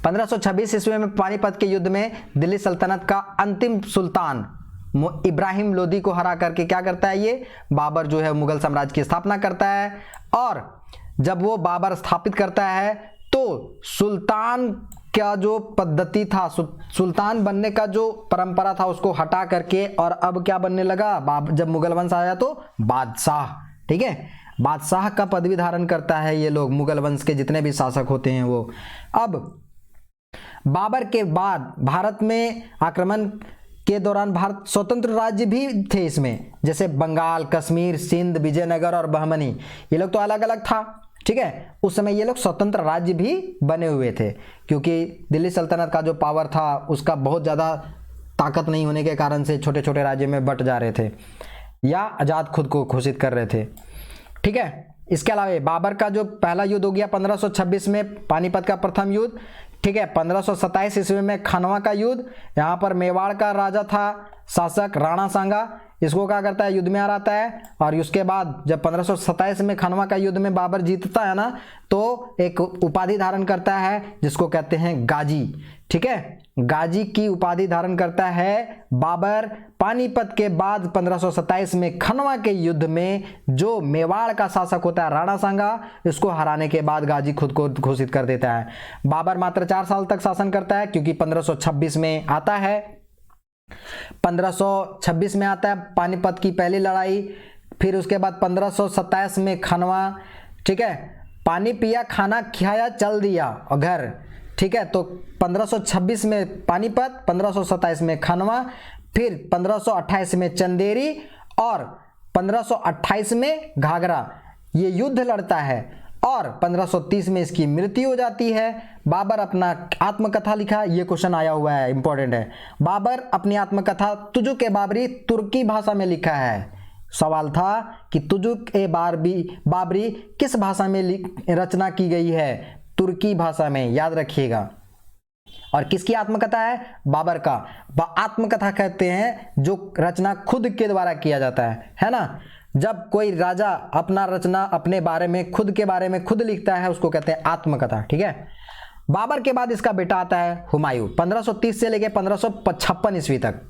1526 ईस्वी में पानीपत के युद्ध में दिल्ली सल्तनत का अंतिम सुल्तान इब्राहिम लोदी को हरा करके क्या करता है, ये बाबर जो है मुगल साम्राज्य की स्थापना करता है। और जब वो बाबर स्थापित करता है तो सुल्तान का जो पद्धति था, सुल्तान बनने का जो परंपरा था, उसको हटा करके और अब क्या बनने लगा, जब मुगल वंश आया तो बादशाह, ठीक है, बादशाह का पदवी धारण करता है ये लोग, मुगल वंश के जितने भी शासक होते हैं वो। अब बाबर के बाद भारत में आक्रमण के दौरान भारत स्वतंत्र राज्य भी थे इसमें, जैसे बंगाल, कश्मीर, सिंध, विजयनगर और बहमनी, ये लोग तो अलग अलग था, ठीक है। उस समय ये लोग स्वतंत्र राज्य भी बने हुए थे, क्योंकि दिल्ली सल्तनत का जो पावर था उसका बहुत ज़्यादा ताकत नहीं होने के कारण से छोटे छोटे राज्य में बट जा रहे थे या आज़ाद खुद को घोषित कर रहे थे, ठीक है। इसके अलावा बाबर का जो पहला युद्ध हो गया 1526 में, पानीपत का प्रथम युद्ध, ठीक है। 1527 ईस्वी में खनवा का युद्ध, यहाँ पर मेवाड़ का राजा था शासक राणा सांगा, इसको क्या करता है, युद्ध में हराता है। और उसके बाद जब 1527 में खनवा का युद्ध में बाबर जीतता है ना, तो एक उपाधि धारण करता है जिसको कहते हैं गाजी, ठीक है। गाजी की उपाधि धारण करता है बाबर। पानीपत के बाद 1527 में खनवा के युद्ध में जो मेवाड़ का शासक होता है राणा सांगा, इसको हराने के बाद गाजी खुद को घोषित कर देता है। बाबर मात्र 4 साल तक शासन करता है, क्योंकि 1526 में आता है, 1526 में आता है पानीपत की पहली लड़ाई। फिर उसके बाद 1527 में खनवा, ठीक है, पानी पिया खाना खाया चल दिया और घर, ठीक है। तो 1526 में पानीपत, 1527 में खनवा, फिर 1528 में चंदेरी और 1528 में घाघरा, ये युद्ध लड़ता है और 1530 में इसकी मृत्यु हो जाती है। बाबर अपना आत्मकथा लिखा, ये क्वेश्चन आया हुआ है, इंपॉर्टेंट है। बाबर अपनी आत्मकथा तुजुक ए बाबरी तुर्की भाषा में लिखा है। सवाल था कि तुजुक ए बाबरी किस भाषा में रचना की गई है, तुर्की भाषा में, याद रखिएगा। और किसकी आत्मकथा है, बाबर का। आत्मकथा कहते हैं जो रचना खुद के द्वारा किया जाता है ना। जब कोई राजा अपना रचना अपने बारे में, खुद के बारे में खुद लिखता है, उसको कहते हैं आत्मकथा, ठीक है। बाबर के बाद इसका बेटा आता है हुमायूं, 1530 से लेकर 1556 ईस्वी तक।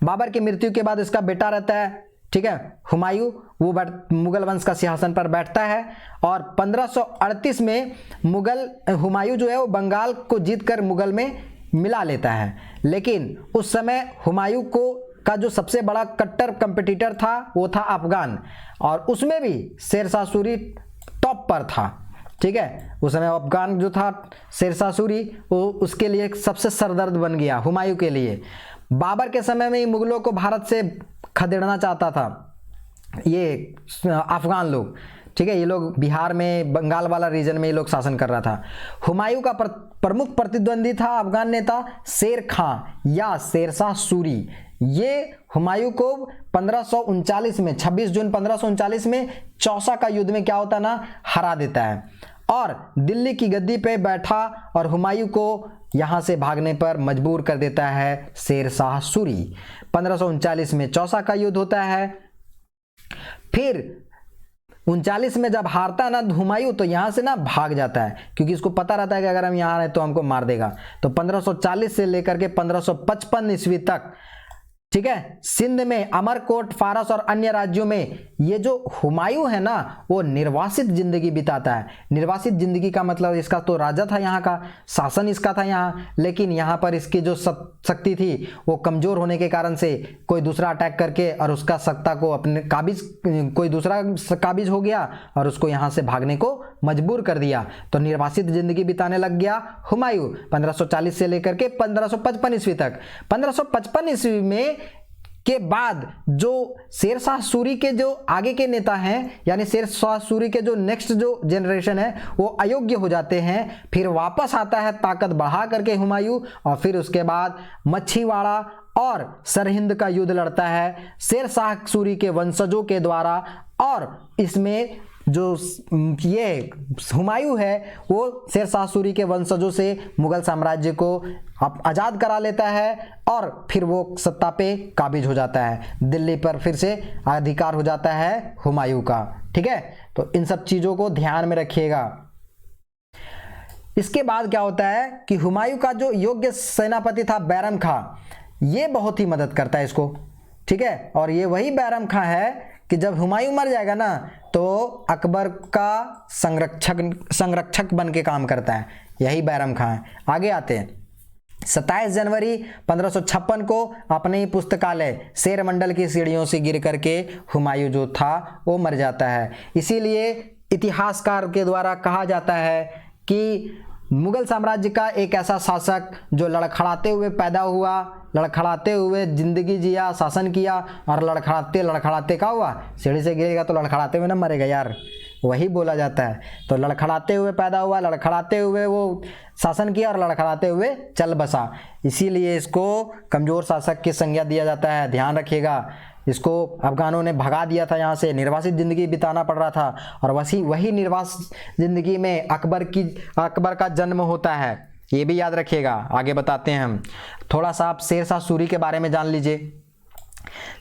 बाबर की मृत्यु के बाद इसका बेटा रहता है, ठीक है, हुमायूं, वो मुगल वंश का सिंहासन पर बैठता है। और 1538 में हुमायूं जो है वो बंगाल को जीतकर मुगल में मिला लेता है। लेकिन उस समय हुमायूं का जो सबसे बड़ा कट्टर कंपटीटर था वो था अफगान, और उसमें भी शेरशाह सूरी टॉप पर था, ठीक है। उस समय अफगान जो था शेरशाह सूरी, वो उसके लिए सबसे सरदर्द बन गया हुमायूं के लिए। बाबर के समय में ही मुगलों को भारत से खदेड़ना चाहता था ये अफगान लोग, ठीक है। ये लोग बिहार में, बंगाल वाला रीजन में ये लोग शासन कर रहा था। हुमायूं का प्रमुख प्रतिद्वंदी था अफगान नेता शेर खां या शेरशाह सूरी। ये हुमायूं को 1539 में, 26 जून 1539 में चौसा का युद्ध में क्या होता ना, हरा देता है और दिल्ली की गद्दी पे बैठा। और हुमायूं को यहाँ से भागने पर मजबूर कर देता है शेर शाह सूरी। 1539 में चौसा का युद्ध होता है। फिर 39 में जब हारता है ना हुमायूं, तो यहाँ से ना भाग जाता है, क्योंकि इसको पता रहता है कि अगर हम यहाँ रहे तो हमको मार देगा। तो 1540 से लेकर के 1555 ईस्वी तक, ठीक है, सिंध में, अमरकोट, फारस और अन्य राज्यों में ये जो हुमायूं है ना वो निर्वासित जिंदगी बिताता है। निर्वासित जिंदगी का मतलब इसका तो राजा था, यहाँ का शासन इसका था यहाँ, लेकिन यहाँ पर इसकी जो शक्ति थी वो कमजोर होने के कारण से कोई दूसरा अटैक करके और उसका सत्ता को अपने काबिज, कोई दूसरा काबिज हो गया और उसको यहाँ से भागने को मजबूर कर दिया। तो निर्वासित जिंदगी बिताने लग गया हुमायूं 1540 से लेकर के 1555 ईस्वी तक। 1555 ईस्वी में के बाद जो शेर शाह सूरी के जो आगे के नेता हैं, यानी शेर शाह सूरी के जो नेक्स्ट जो जनरेशन है वो अयोग्य हो जाते हैं। फिर वापस आता है ताकत बढ़ा करके हुमायूं, और फिर उसके बाद मच्छीवाड़ा और सरहिंद का युद्ध लड़ता है शेर शाह सूरी के वंशजों के द्वारा। और इसमें जो ये हुमायूं है वो शेर शाह सूरी के वंशजों से मुगल साम्राज्य को आज़ाद करा लेता है और फिर वो सत्ता पे काबिज हो जाता है। दिल्ली पर फिर से अधिकार हो जाता है हुमायूं का। ठीक है, तो इन सब चीज़ों को ध्यान में रखिएगा। इसके बाद क्या होता है कि हुमायूं का जो योग्य सेनापति था बैरम खां, ये बहुत ही मदद करता है इसको। ठीक है, और ये वही बैरम खां है कि जब हुमायूं मर जाएगा ना तो अकबर का संरक्षक बन के काम करता है, यही बैरम खां है। आगे आते हैं। 27 जनवरी 1556 को अपने ही पुस्तकालय शेर मंडल की सीढ़ियों से गिर करके हुमायूं जो था वो मर जाता है। इसीलिए इतिहासकार के द्वारा कहा जाता है कि मुगल साम्राज्य का एक ऐसा शासक जो लड़खड़ाते हुए पैदा हुआ, लड़खड़ाते हुए जिंदगी जिया, शासन किया, और लड़खड़ाते लड़खड़ाते का हुआ, सीढ़ी से गिरेगा तो लड़खड़ाते हुए ना मरेगा यार, वही बोला जाता है। तो लड़खड़ाते हुए पैदा हुआ, लड़खड़ाते हुए वो शासन किया और लड़खड़ाते हुए चल बसा, इसीलिए इसको कमज़ोर शासक की संज्ञा दिया जाता है। ध्यान रखिएगा, इसको अफगानों ने भगा दिया था यहाँ से, निर्वासित ज़िंदगी बिताना पड़ रहा था, और वही निर्वासित ज़िंदगी में अकबर का जन्म होता है, ये भी याद रखिएगा। आगे बताते हैं हम। थोड़ा सा आप शेर शाह सूरी के बारे में जान लीजिए।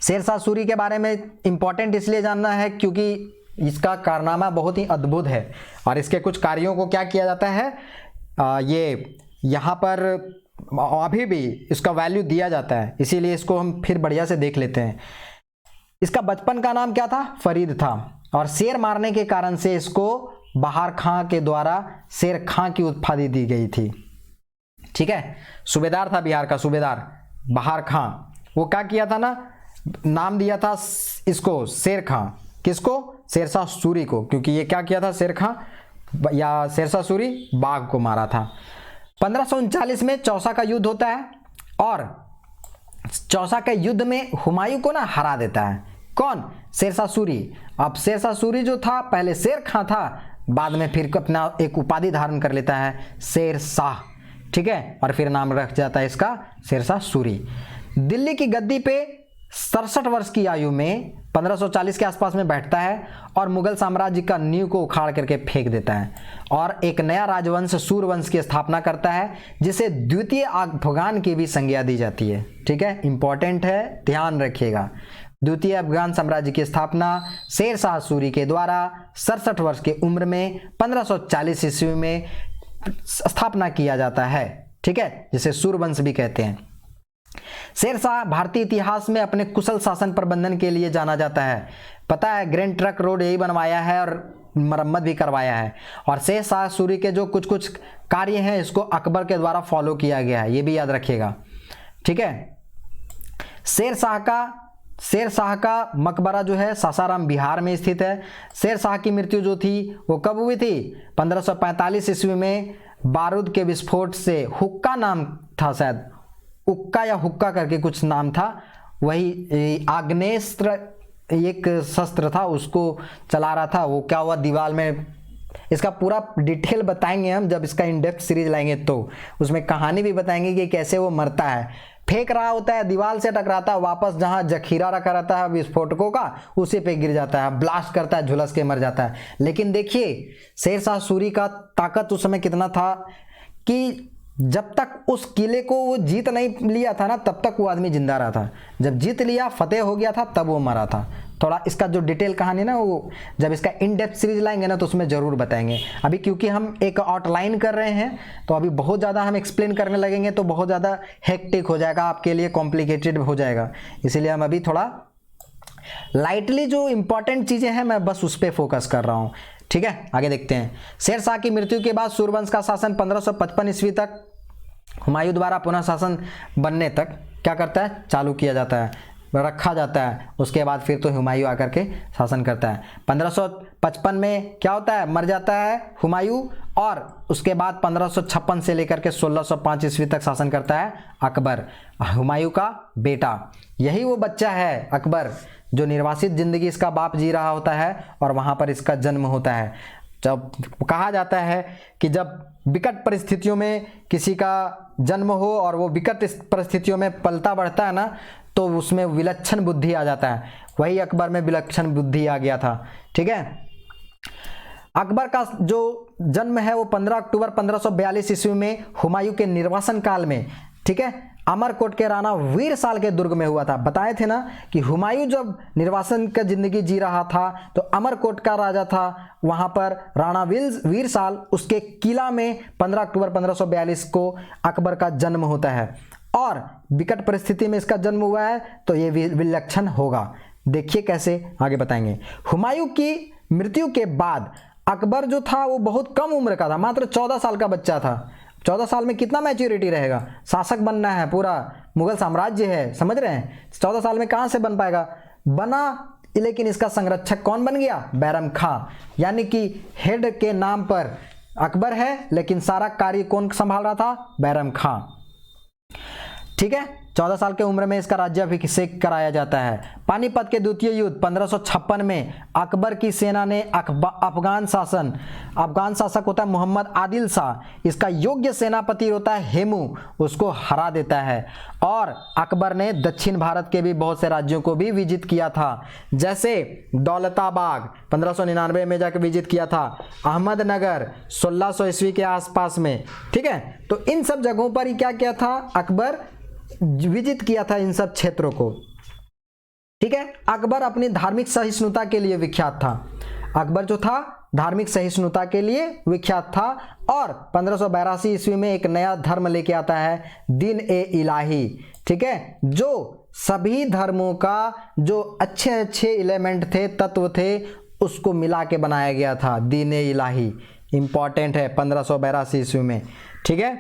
शेर शाह सूरी के बारे में इम्पॉर्टेंट इसलिए जानना है क्योंकि इसका कारनामा बहुत ही अद्भुत है, और इसके कुछ कार्यों को क्या किया जाता है, ये यहाँ पर अभी भी इसका वैल्यू दिया जाता है, इसीलिए इसको हम फिर बढ़िया से देख लेते हैं। इसका बचपन का नाम क्या था, फरीद था, और शेर मारने के कारण से इसको बहार खां के द्वारा शेर खां की उपाधि दी गई थी। ठीक है, सूबेदार था बिहार का, सूबेदार बहार खां। वो क्या किया था ना, नाम दिया था इसको शेर खां। किसको, शेर शाह सूरी को, क्योंकि ये क्या किया था, शेर खां या शेर शाह सूरी बाघ को मारा था। 1539 में चौसा का युद्ध होता है, और चौसा के युद्ध में हुमायूं को ना हरा देता है। कौन, शेर शाह सूरी। अब शेर शाह सूरी जो था पहले शेर खां था, बाद में फिर अपना एक उपाधि धारण कर लेता है शेर शाह। ठीक है, और फिर नाम रख जाता है इसका शेर शाह सूरी। दिल्ली की गद्दी पे 67 वर्ष की आयु में 1540 के आसपास में बैठता है और मुगल साम्राज्य का नींव को उखाड़ करके फेंक देता है और एक नया राजवंश सूरवंश की स्थापना करता है, जिसे द्वितीय अफगान की भी संज्ञा दी जाती है। ठीक है, इंपॉर्टेंट है, ध्यान रखिएगा। द्वितीय अफगान साम्राज्य की स्थापना शेर शाह सूरी के द्वारा 67 वर्ष की उम्र में 1540 ईस्वी में स्थापना किया जाता है। ठीक है, जिसे सूरवंश भी कहते हैं। शेर शाह भारतीय इतिहास में अपने कुशल शासन प्रबंधन के लिए जाना जाता है। पता है, ग्रैंड ट्रंक रोड यही बनवाया है और मरम्मत भी करवाया है, और शेर शाह सूरी के जो कुछ कार्य हैं इसको अकबर के द्वारा फॉलो किया गया है, ये भी याद रखिएगा। ठीक है, शेर शाह का मकबरा जो है सासाराम बिहार में स्थित है। शेर शाह की मृत्यु जो थी वो कब हुई थी, 1545 ईस्वी में बारूद के विस्फोट से। हुक्का नाम था, शायद उक्का या हुक्का करके कुछ नाम था, वही आग्नेस्त्र एक शस्त्र था, उसको चला रहा था। वो क्या हुआ, दीवार में, इसका पूरा डिटेल बताएंगे हम जब इसका इन डेप्थ सीरीज लाएंगे, तो उसमें कहानी भी बताएंगे कि कैसे वो मरता है। फेंक रहा होता है, दीवार से टकराता है, वापस जहाँ जखीरा रखा रहता है विस्फोटकों का उसी पे गिर जाता है, ब्लास्ट करता है, झुलस के मर जाता है। लेकिन देखिए शेर शाह सूरी का ताकत उस समय कितना था कि जब तक उस किले को वो जीत नहीं लिया था ना तब तक वो आदमी जिंदा रहा था। जब जीत लिया, फतेह हो गया था, तब वो मरा था। थोड़ा इसका जो डिटेल कहानी ना, वो जब इसका इन डेप्थ सीरीज लाएंगे ना तो उसमें ज़रूर बताएंगे। अभी क्योंकि हम एक आउटलाइन कर रहे हैं तो अभी बहुत ज़्यादा हम एक्सप्लेन करने लगेंगे तो बहुत ज़्यादा हेक्टिक हो जाएगा, आपके लिए कॉम्प्लिकेटेड हो जाएगा। इसीलिए हम अभी थोड़ा लाइटली जो इंपॉर्टेंट चीज़ें हैं मैं बस उस पर फोकस कर रहा हूँ। ठीक है, आगे देखते हैं। शेर शाह की मृत्यु के बाद सूर्यवंश का शासन 1555 ईस्वी तक हुमायूं द्वारा पुनः शासन बनने तक क्या करता है, चालू किया जाता है, रखा जाता है। उसके बाद फिर तो हुमायूं आकर के शासन करता है। 1555 में क्या होता है, मर जाता है हुमायूं, और उसके बाद 1556 से लेकर के 1605 ईस्वी तक शासन करता है अकबर, हुमायूं का बेटा। यही वो बच्चा है अकबर जो निर्वासित जिंदगी इसका बाप जी रहा होता है और वहाँ पर इसका जन्म होता है। जब कहा जाता है कि जब विकट परिस्थितियों में किसी का जन्म हो और वो विकट परिस्थितियों में पलता बढ़ता है ना, तो उसमें विलक्षण बुद्धि आ जाता है। वही अकबर में विलक्षण बुद्धि आ गया था। ठीक है, अकबर का जो जन्म है वो 15 अक्टूबर 1542 ईस्वी में हुमायूं के निर्वासन काल में, ठीक है, अमरकोट के राणा वीरसाल के दुर्ग में हुआ था। बताए थे ना कि हुमायूं जब निर्वासन का जिंदगी जी रहा था तो अमरकोट का राजा था, वहां पर राणा वीरसाल, उसके किला में 15 अक्टूबर 1542 को अकबर का जन्म होता है और विकट परिस्थिति में इसका जन्म हुआ है, तो ये विलक्षण होगा। देखिए कैसे, आगे बताएंगे। हुमायूं की मृत्यु के बाद अकबर जो था वो बहुत कम उम्र का था, मात्र 14 साल का बच्चा था। 14 साल में कितना मैच्योरिटी रहेगा, शासक बनना है, पूरा मुगल साम्राज्य है, समझ रहे हैं। 14 साल में कहाँ से बन पाएगा, बना, लेकिन इसका संरक्षक कौन बन गया, बैरम खां। यानी कि हेड के नाम पर अकबर है लेकिन सारा कार्य कौन संभाल रहा था, बैरम खां। ठीक है, 14 साल की उम्र में इसका राज्याभिषेक कराया जाता है। पानीपत के द्वितीय युद्ध 1556 में अकबर की सेना ने अफगान शासक होता है मोहम्मद आदिल शाह, इसका योग्य सेनापति होता है हेमू, उसको हरा देता है। और अकबर ने दक्षिण भारत के भी बहुत से राज्यों को भी विजित किया था, जैसे दौलताबाग 1599 में जाकर विजित किया था, अहमदनगर 1600 ईस्वी के आसपास में। ठीक है, तो इन सब जगहों पर ही क्या किया था, अकबर विजित किया था इन सब क्षेत्रों को। ठीक है, अकबर अपनी धार्मिक सहिष्णुता के लिए विख्यात था। अकबर जो था धार्मिक सहिष्णुता के लिए विख्यात था और 1582 ईस्वी में एक नया धर्म लेके आता है, दीन ए इलाही। ठीक है, जो सभी धर्मों का जो अच्छे अच्छे एलिमेंट थे, तत्व थे, उसको मिला के बनाया गया था, दीन ए इलाही। इंपॉर्टेंट है 1582 ईस्वी में। ठीक है,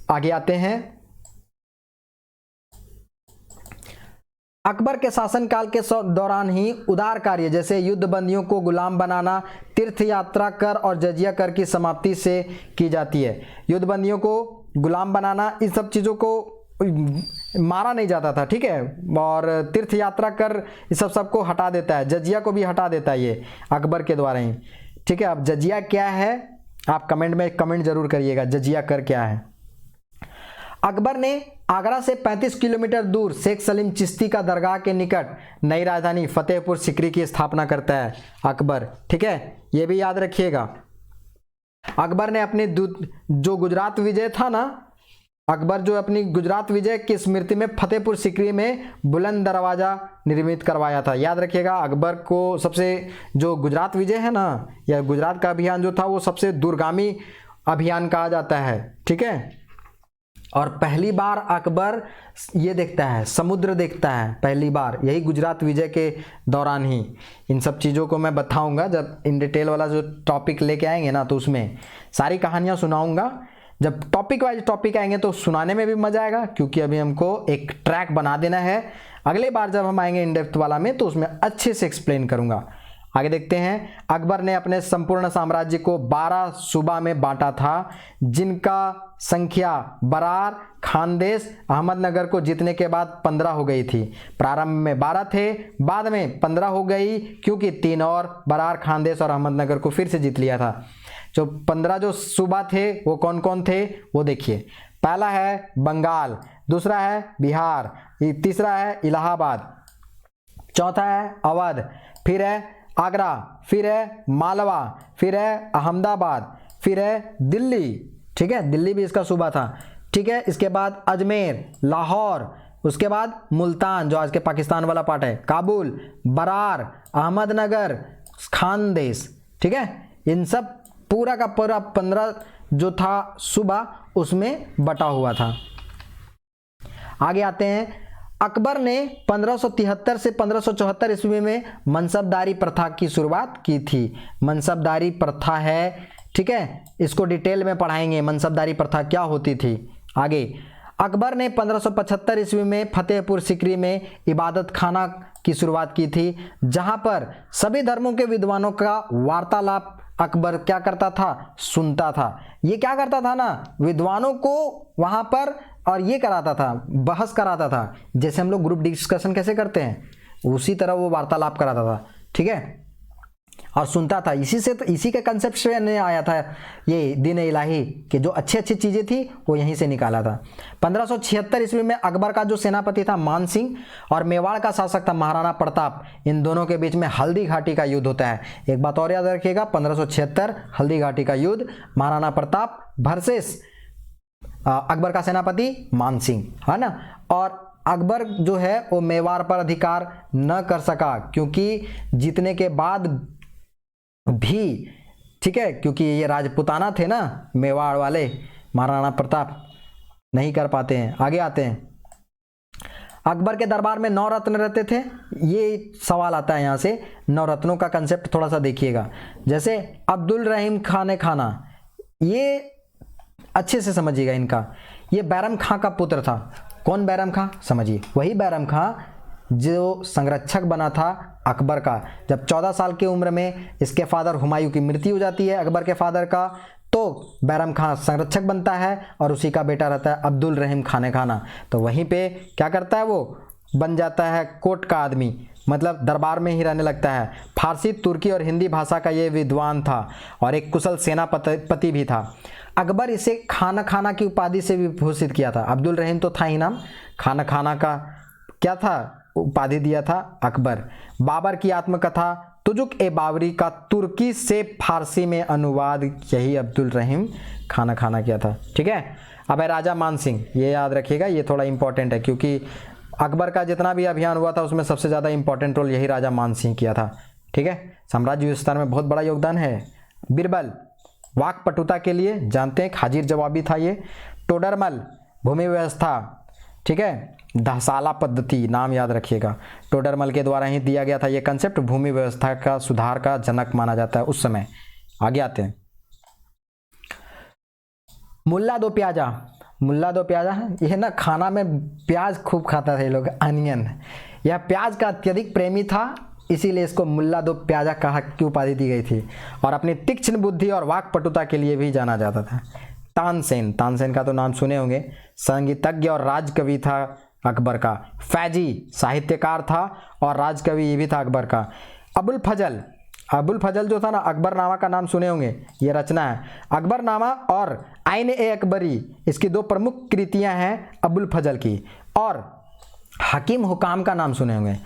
आगे आते हैं। अकबर के शासनकाल के दौरान ही उदार कार्य जैसे युद्ध बंदियों को गुलाम बनाना, तीर्थ यात्रा कर और जजिया कर की समाप्ति से की जाती है। युद्ध बंदियों को गुलाम बनाना, इन सब चीज़ों को मारा नहीं जाता था। ठीक है, और तीर्थ यात्रा कर इस सबको हटा देता है, जजिया को भी हटा देता है ये अकबर के द्वारा ही। ठीक है, अब जजिया क्या है आप कमेंट में कमेंट जरूर करिएगा, जजिया कर क्या है। अकबर ने आगरा से 35 किलोमीटर दूर शेख सलीम चिश्ती का दरगाह के निकट नई राजधानी फतेहपुर सिकरी की स्थापना करता है अकबर। ठीक है, ये भी याद रखिएगा। अकबर ने अपनी जो गुजरात विजय था ना, अकबर जो अपनी गुजरात विजय की स्मृति में फतेहपुर सिकरी में बुलंद दरवाज़ा निर्मित करवाया था। याद रखिएगा, अकबर को सबसे जो गुजरात विजय है ना, या गुजरात का अभियान जो था, वो सबसे दूरगामी अभियान कहा जाता है। ठीक है, और पहली बार अकबर ये देखता है, समुद्र देखता है पहली बार, यही गुजरात विजय के दौरान ही। इन सब चीज़ों को मैं बताऊंगा जब इन डिटेल वाला जो टॉपिक लेके आएंगे ना, तो उसमें सारी कहानियां सुनाऊंगा। जब टॉपिक वाइज टॉपिक आएंगे तो सुनाने में भी मज़ा आएगा, क्योंकि अभी हमको एक ट्रैक बना देना है। अगले बार जब हम आएंगे इन डेप्थ वाला में, तो उसमें अच्छे से एक्सप्लेन करूँगा। आगे देखते हैं। अकबर ने अपने संपूर्ण साम्राज्य को 12 सूबा में बांटा था, जिनका संख्या बरार, खानदेश, अहमदनगर को जीतने के बाद 15 हो गई थी। प्रारंभ में 12 थे, बाद में 15 हो गई, क्योंकि 3 और बरार, खानदेश और अहमदनगर को फिर से जीत लिया था। जो 15 जो सूबा थे वो कौन कौन थे वो देखिए। पहला है बंगाल, दूसरा है बिहार, तीसरा है इलाहाबाद, चौथा है अवध, फिर है आगरा, फिर है मालवा, फिर है अहमदाबाद, फिर है दिल्ली, ठीक है, दिल्ली भी इसका सूबा था। ठीक है, इसके बाद अजमेर, लाहौर, उसके बाद मुल्तान जो आज के पाकिस्तान वाला पार्ट है, काबुल, बरार, अहमदनगर, खानदेश। ठीक है, इन सब पूरा का पूरा 15 जो था सूबा उसमें बटा हुआ था। आगे आते हैं, अकबर ने 1573 से 1574 ईस्वी में मनसबदारी प्रथा की शुरुआत की थी। मनसबदारी प्रथा है, ठीक है, इसको डिटेल में पढ़ाएंगे मनसबदारी प्रथा क्या होती थी। आगे, अकबर ने 1575 ईस्वी में फतेहपुर सिकरी में इबादत खाना की शुरुआत की थी, जहां पर सभी धर्मों के विद्वानों का वार्तालाप अकबर क्या करता था, सुनता था। ये क्या करता था ना, विद्वानों को वहां पर और ये कराता था, बहस कराता था, जैसे हम लोग ग्रुप डिस्कशन कैसे करते हैं उसी तरह वो वार्तालाप कराता था। ठीक है, और सुनता था। इसी के कंसेप्ट से आया था ये दीन इलाही कि जो अच्छी अच्छी चीज़ें थी वो यहीं से निकाला था। 1576 ईस्वी में अकबर का जो सेनापति था मान सिंह और मेवाड़ का शासक था महाराणा प्रताप, इन दोनों के बीच में हल्दी घाटी का युद्ध होता है। एक बात और याद रखिएगा, 1576 हल्दी घाटी का युद्ध, महाराणा प्रताप वर्सेस अकबर का सेनापति मान सिंह, है ना। और अकबर जो है वो मेवाड़ पर अधिकार न कर सका, क्योंकि जीतने के बाद भी, ठीक है, क्योंकि ये राजपूताना थे ना मेवाड़ वाले, महाराणा प्रताप नहीं कर पाते हैं। आगे आते हैं, अकबर के दरबार में 9 रत्न रहते थे। ये सवाल आता है यहाँ से, 9 रत्नों का कंसेप्ट थोड़ा सा देखिएगा। जैसे अब्दुल रहीम खान खाना, ये अच्छे से समझिएगा इनका, ये बैरम खां का पुत्र था। कौन बैरम खां, समझिए, वही बैरम खां जो संरक्षक बना था अकबर का। जब 14 साल की उम्र में इसके फादर हुमायूं की मृत्यु हो जाती है अकबर के फादर का, तो बैरम खां संरक्षक बनता है और उसी का बेटा रहता है अब्दुल रहीम खान खाना। तो वहीं पे क्या करता है, वो बन जाता है कोर्ट का आदमी, मतलब दरबार में ही रहने लगता है। फारसी, तुर्की और हिंदी भाषा का ये विद्वान था और एक कुशल सेनापति भी था। अकबर इसे खाना खाना की उपाधि से विभूषित किया था। अब्दुल रहीम तो था ही नाम, खाना खाना का क्या था, उपाधि दिया था अकबर। बाबर की आत्मकथा तुजुक ए बाबरी का तुर्की से फारसी में अनुवाद यही अब्दुल रहीम खाना खाना किया था। ठीक है, अब है राजा मान सिंह, ये याद रखिएगा, ये थोड़ा इंपॉर्टेंट है क्योंकि अकबर का जितना भी अभियान हुआ था उसमें सबसे ज़्यादा इंपॉर्टेंट रोल यही राजा मान सिंह किया था। ठीक है, साम्राज्य विस्तार में बहुत बड़ा योगदान है। बीरबल वाकपटुता के लिए जानते हैं, हाजिर जवाबी था ये। टोडरमल भूमि व्यवस्था, ठीक है, दहसाला पद्धति नाम याद रखिएगा, टोडरमल के द्वारा ही दिया गया था ये कंसेप्ट। भूमि व्यवस्था का सुधार का जनक माना जाता है उस समय। आगे आते हैं, मुल्ला दो प्याजा। मुल्ला दो प्याजा, यह ना खाना में प्याज खूब खाता था ये लोग, अनियन। यह प्याज का अत्यधिक प्रेमी था, इसीलिए इसको मुल्ला दो प्याजा कहा की उपाधि दी गई थी। और अपनी तीक्ष्ण बुद्धि और वाकपटुता के लिए भी जाना जाता था। तानसेन, तानसेन का तो नाम सुने होंगे, संगीतज्ञ और राजकवि था अकबर का। फैजी साहित्यकार था और राजकवि ये भी था अकबर का। अबुल फजल, अबुल फजल जो था ना, अकबरनामा का नाम सुने होंगे, ये रचना है। अकबरनामा और आइन ए अकबरी, इसकी 2 प्रमुख कृतियां हैं अबुल फजल की। और हकीम हुकाम का नाम सुने होंगे,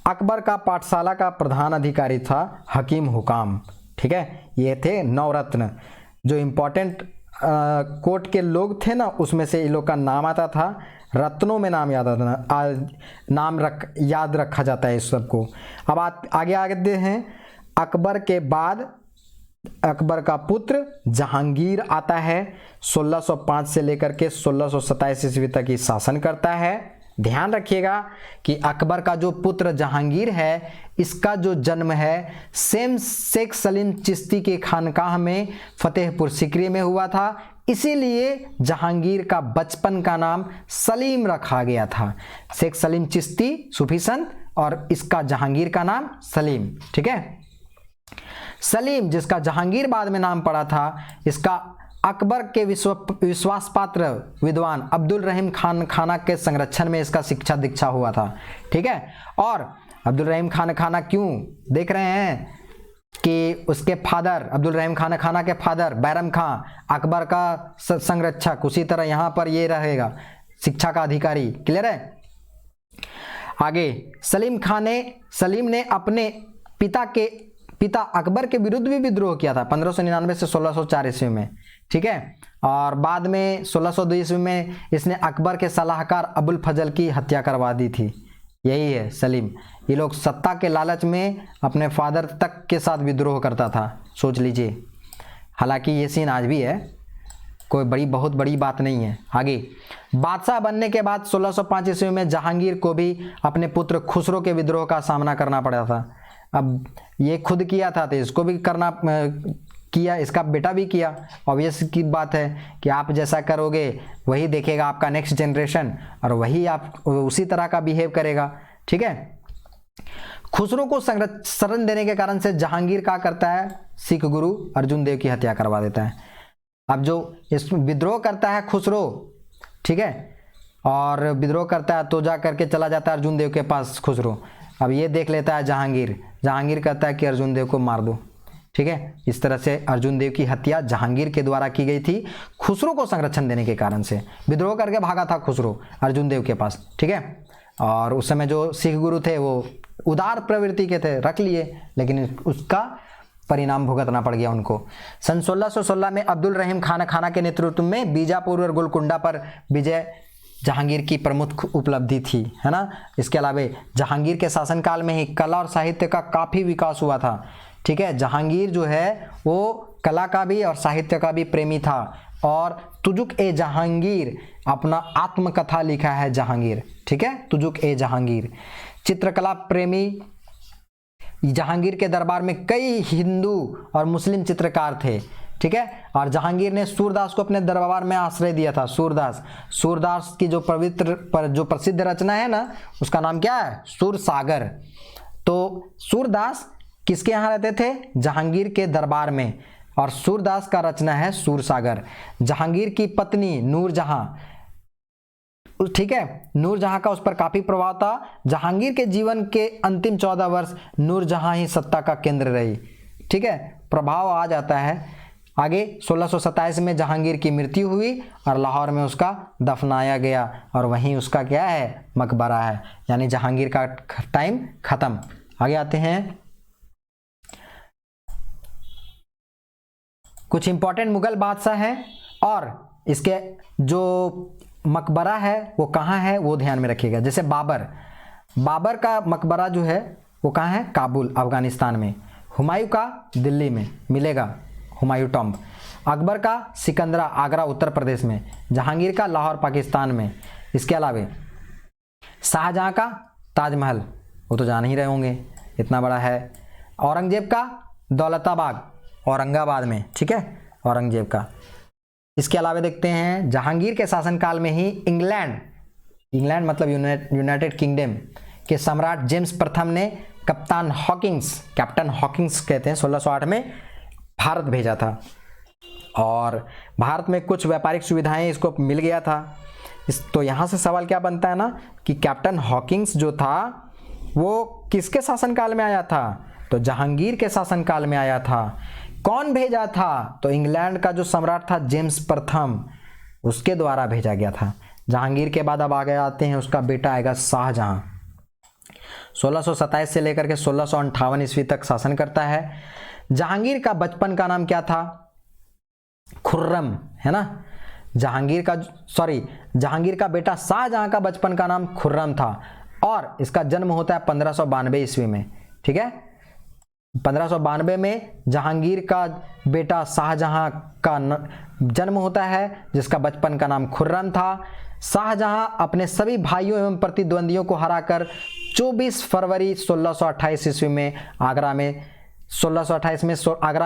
अकबर का पाठशाला का प्रधान अधिकारी था हकीम हुकाम। ठीक है, ये थे 9 रत्न जो इम्पोर्टेंट कोर्ट के लोग थे ना, उसमें से इन लोग का नाम आता था। रत्नों में नाम याद आता, याद रखा जाता है इस सबको। अब आगे आगे हैं, अकबर के बाद अकबर का पुत्र जहांगीर आता है। 1605 से लेकर के 1627 ईस्वी तक ही शासन करता है। ध्यान रखिएगा कि अकबर का जो पुत्र जहांगीर है, इसका जो जन्म है सेम शेख सलीम चिश्ती के खानकाह में फतेहपुर सिकरी में हुआ था, इसीलिए जहांगीर का बचपन का नाम सलीम रखा गया था। शेख सलीम चिश्ती सूफी संत और इसका जहांगीर का नाम सलीम। ठीक है, सलीम जिसका जहांगीर बाद में नाम पड़ा था, इसका अकबर के विश्वास पात्र विद्वान अब्दुल रहीम खान खाना के संरक्षण में इसका शिक्षा दीक्षा हुआ था। ठीक है, और अब्दुल रहीम खान खाना क्यों देख रहे हैं कि उसके फादर अब्दुल रहीम खान खाना के फादर बैरम खां अकबर का संरक्षक, उसी तरह यहाँ पर ये रहेगा शिक्षा का अधिकारी। क्लियर है। आगे सलीम ने अपने पिता अकबर के विरुद्ध भी विद्रोह किया था 1599 से 1604 ईस्वी में, ठीक है। और बाद में 1602 ईस्वी में इसने अकबर के सलाहकार अबुल फजल की हत्या करवा दी थी। यही है सलीम। ये लोग सत्ता के लालच में अपने फादर तक के साथ विद्रोह करता था, सोच लीजिए। हालांकि ये सीन आज भी है, कोई बहुत बड़ी बात नहीं है। आगे, बादशाह बनने के बाद 1605 ईस्वी में जहांगीर को भी अपने पुत्र खुसरो के विद्रोह का सामना करना पड़ा था। अब ये खुद किया था तो इसको भी करना किया, इसका बेटा भी किया। ऑब्वियस की बात है कि आप जैसा करोगे वही देखेगा आपका नेक्स्ट जनरेशन, और वही आप उसी तरह का बिहेव करेगा, ठीक है। खुसरो को शरण देने के कारण से जहांगीर क्या करता है, सिख गुरु अर्जुन देव की हत्या करवा देता है। अब जो इस विद्रोह करता है खुसरो, ठीक है, और विद्रोह करता है तो जा करके चला जाता है अर्जुन देव के पास खुसरो। अब ये देख लेता है जहांगीर, जहांगीर कहता है कि अर्जुन देव को मार दो, ठीक है। इस तरह से अर्जुन देव की हत्या जहांगीर के द्वारा की गई थी, खुसरो को संरक्षण देने के कारण से। विद्रोह करके भागा था खुसरो अर्जुन देव के पास, ठीक है। और उस समय जो सिख गुरु थे वो उदार प्रवृत्ति के थे, रख लिए, लेकिन उसका परिणाम भुगतना पड़ गया उनको। सन 1616 में अब्दुल रहीम खाना के नेतृत्व में बीजापुर और गोलकुंडा पर विजय जहांगीर की प्रमुख उपलब्धि थी, है ना। इसके अलावा जहांगीर के शासनकाल में ही कला और साहित्य का काफ़ी विकास हुआ था, ठीक है। जहांगीर जो है वो कला का भी और साहित्य का भी प्रेमी था, और तुजुक ए जहांगीर अपना आत्मकथा लिखा है जहांगीर, ठीक है। तुजुक ए जहांगीर चित्रकला प्रेमी जहांगीर के दरबार में कई हिंदू और मुस्लिम चित्रकार थे, ठीक है। और जहांगीर ने सूरदास को अपने दरबार में आश्रय दिया था। सूरदास की जो जो प्रसिद्ध रचना है ना, उसका नाम क्या है, सूरसागर। तो सूरदास किसके यहाँ रहते थे, जहांगीर के दरबार में, और सूरदास का रचना है सूरसागर। जहांगीर की पत्नी नूरजहां, ठीक है, नूरजहां का उस पर काफी प्रभाव था। जहांगीर के जीवन के अंतिम 14 वर्ष नूरजहां ही सत्ता का केंद्र रही, ठीक है। प्रभाव आ जाता है। आगे 1627 में जहांगीर की मृत्यु हुई और लाहौर में उसका दफनाया गया, और वहीं उसका क्या है, मकबरा है। यानी जहांगीर का टाइम खत्म। आगे आते हैं, कुछ इंपॉर्टेंट मुगल बादशाह हैं, और इसके जो मकबरा है वो कहाँ है वो ध्यान में रखिएगा। जैसे बाबर का मकबरा जो है वो कहाँ है, काबुल अफगानिस्तान में। हुमायूं का दिल्ली में मिलेगा, हुमायूं टॉम्ब। अकबर का सिकंदरा आगरा उत्तर प्रदेश में। जहांगीर का लाहौर पाकिस्तान में। इसके अलावा शाहजहां का ताजमहल, वो तो जान ही रहे होंगे, इतना बड़ा है। औरंगजेब का दौलताबाग औरंगाबाद में, ठीक है, औरंगजेब का। इसके अलावा देखते हैं जहांगीर के शासनकाल में ही इंग्लैंड मतलब यूनाइटेड किंगडम के सम्राट जेम्स प्रथम ने कैप्टन हॉकिंस कहते हैं, 1608 में भारत भेजा था, और भारत में कुछ व्यापारिक सुविधाएं इसको मिल गया था। तो यहाँ से सवाल क्या बनता है ना कि कैप्टन हॉकिंस जो था वो किसके शासनकाल में आया था, तो जहांगीर के शासनकाल में आया था। कौन भेजा था, तो इंग्लैंड का जो सम्राट था जेम्स प्रथम, उसके द्वारा भेजा गया था। जहांगीर के बाद अब आगे आते हैं, उसका बेटा आएगा शाहजहां। 1627 से लेकर के 1658 ईस्वी तक शासन करता है। जहांगीर का बचपन का नाम क्या था, खुर्रम, है ना। जहांगीर का बेटा शाहजहां का बचपन का नाम खुर्रम था, और इसका जन्म होता है 1592 ईस्वी में, ठीक है। 1592 में जहांगीर का बेटा शाहजहां का जन्म होता है, जिसका बचपन का नाम खुर्रम था। शाहजहां अपने सभी भाइयों एवं प्रतिद्वंदियों को हराकर 24 फरवरी 1628 ईस्वी में आगरा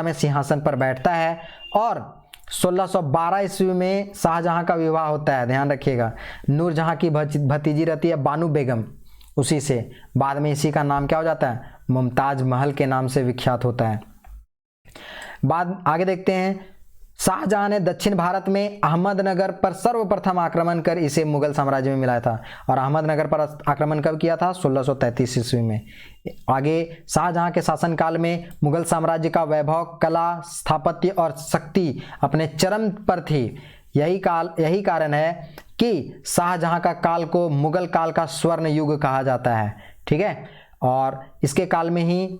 में सिंहासन पर बैठता है, और 1612 ईस्वी में शाहजहां का विवाह होता है। ध्यान रखिएगा, नूरजहां की भतीजी रहती है बानू बेगम, उसी से बाद में इसी का नाम क्या हो जाता है, मुमताज महल के नाम से विख्यात होता है। बाद आगे देखते हैं, शाहजहां ने दक्षिण भारत में अहमदनगर पर सर्वप्रथम आक्रमण कर इसे मुगल साम्राज्य में मिलाया था। और अहमदनगर पर आक्रमण कब किया था, 1633 ईस्वी में। आगे शाहजहां के शासनकाल में मुगल साम्राज्य का वैभव, कला, स्थापत्य और शक्ति अपने चरम पर थी। यही कारण है कि शाहजहां का काल को मुगल काल का स्वर्ण युग कहा जाता है, ठीक है। और इसके काल में ही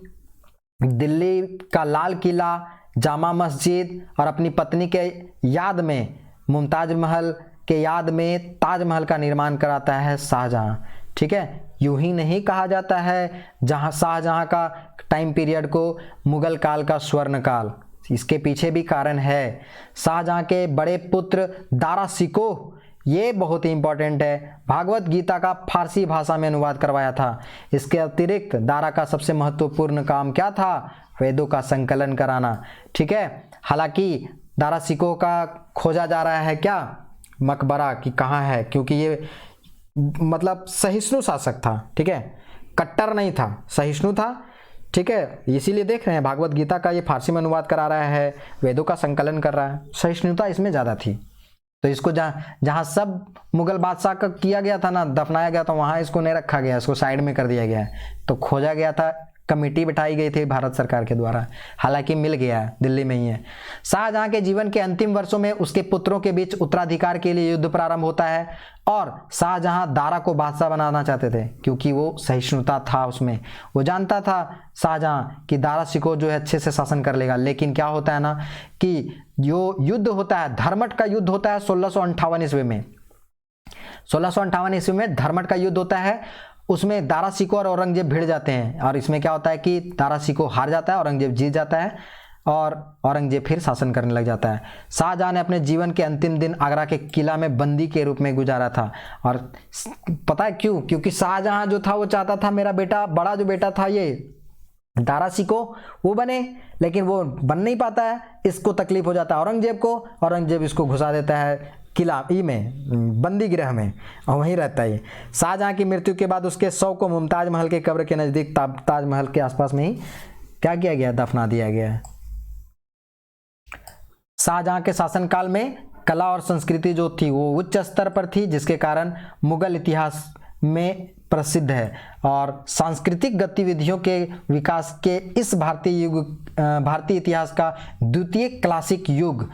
दिल्ली का लाल किला, जामा मस्जिद और अपनी पत्नी के याद में, मुमताज महल के याद में ताजमहल का निर्माण कराता है शाहजहां। ठीक है, यूं ही नहीं कहा जाता है जहां शाहजहां का टाइम पीरियड को मुगल काल का स्वर्ण काल, इसके पीछे भी कारण है। शाहजहां के बड़े पुत्र दारा शिकोह, ये बहुत ही इंपॉर्टेंट है, भागवत गीता का फारसी भाषा में अनुवाद करवाया था। इसके अतिरिक्त दारा का सबसे महत्वपूर्ण काम क्या था? वेदों का संकलन कराना। ठीक है, हालांकि दारा शिकोह का खोजा जा रहा है क्या मकबरा कि कहाँ है, क्योंकि ये मतलब सहिष्णु शासक था। ठीक है, कट्टर नहीं था, सहिष्णु था। ठीक है, इसीलिए देख रहे हैं भागवत गीता का ये फारसी में अनुवाद करा रहा है, वेदों का संकलन कर रहा है, सहिष्णुता इसमें ज़्यादा थी। तो इसको जहाँ सब मुगल बादशाह का किया गया था ना, दफनाया गया था, वहाँ इसको नहीं रखा गया, इसको साइड में कर दिया गया है। तो खोजा गया था, कमेटी बिठाई गई थी भारत सरकार के द्वारा, हालांकि मिल गया है, दिल्ली में ही है। शाहजहां के जीवन के अंतिम वर्षों में उसके पुत्रों के बीच उत्तराधिकार के लिए युद्ध प्रारंभ होता है और शाहजहां दारा को बादशाह बनाना चाहते थे, क्योंकि वो सहिष्णुता था उसमें, वो जानता था शाहजहां कि दारा शिकोह जो है अच्छे से शासन कर लेगा। लेकिन क्या होता है ना कि जो युद्ध होता है, धर्मट का युद्ध होता है 1658 ईस्वी में, 1658 ईस्वी में धर्मट का युद्ध होता है। उसमें दारा शिकोह और औरंगजेब भिड़ जाते हैं और इसमें क्या होता है कि दारा शिकोह हार जाता है, औरंगजेब जीत जाता है और औरंगजेब फिर शासन करने लग जाता है। शाहजहां ने अपने जीवन के अंतिम दिन आगरा के किला में बंदी के रूप में गुजारा था। और पता है क्यों? क्योंकि शाहजहां जो था वो चाहता था मेरा बेटा, बड़ा जो बेटा था ये दारा शिकोह, वो बने, लेकिन वो बन नहीं पाता है, इसको तकलीफ हो जाता है औरंगजेब को, औरंगजेब इसको घुसा देता है किला में, बंदी गृह में, और वहीं रहता है। शाहजहां की मृत्यु के बाद उसके शव को मुमताज महल के कब्र के नज़दीक ताजमहल के आसपास में ही क्या किया गया? दफना दिया गया है। शाहजहां के शासनकाल में कला और संस्कृति जो थी वो उच्च स्तर पर थी, जिसके कारण मुगल इतिहास में प्रसिद्ध है और सांस्कृतिक गतिविधियों के विकास के इस भारतीय इतिहास का द्वितीय क्लासिक युग,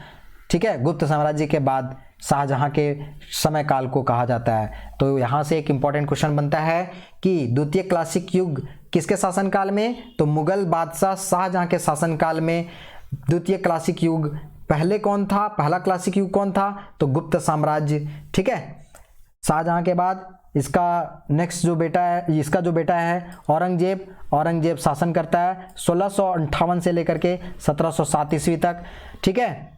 ठीक है, गुप्त साम्राज्य के बाद शाहजहां के समय काल को कहा जाता है। तो यहाँ से एक इम्पॉर्टेंट क्वेश्चन बनता है कि द्वितीय क्लासिक युग किसके शासनकाल में? तो मुगल बादशाह शाहजहां के शासनकाल में द्वितीय क्लासिक युग। पहले कौन था? पहला क्लासिक युग कौन था? तो गुप्त साम्राज्य। ठीक है, शाहजहां के बाद इसका नेक्स्ट जो बेटा है, इसका जो बेटा है औरंगजेब शासन करता है 1658 से लेकर के 1707 ईस्वी तक। ठीक है,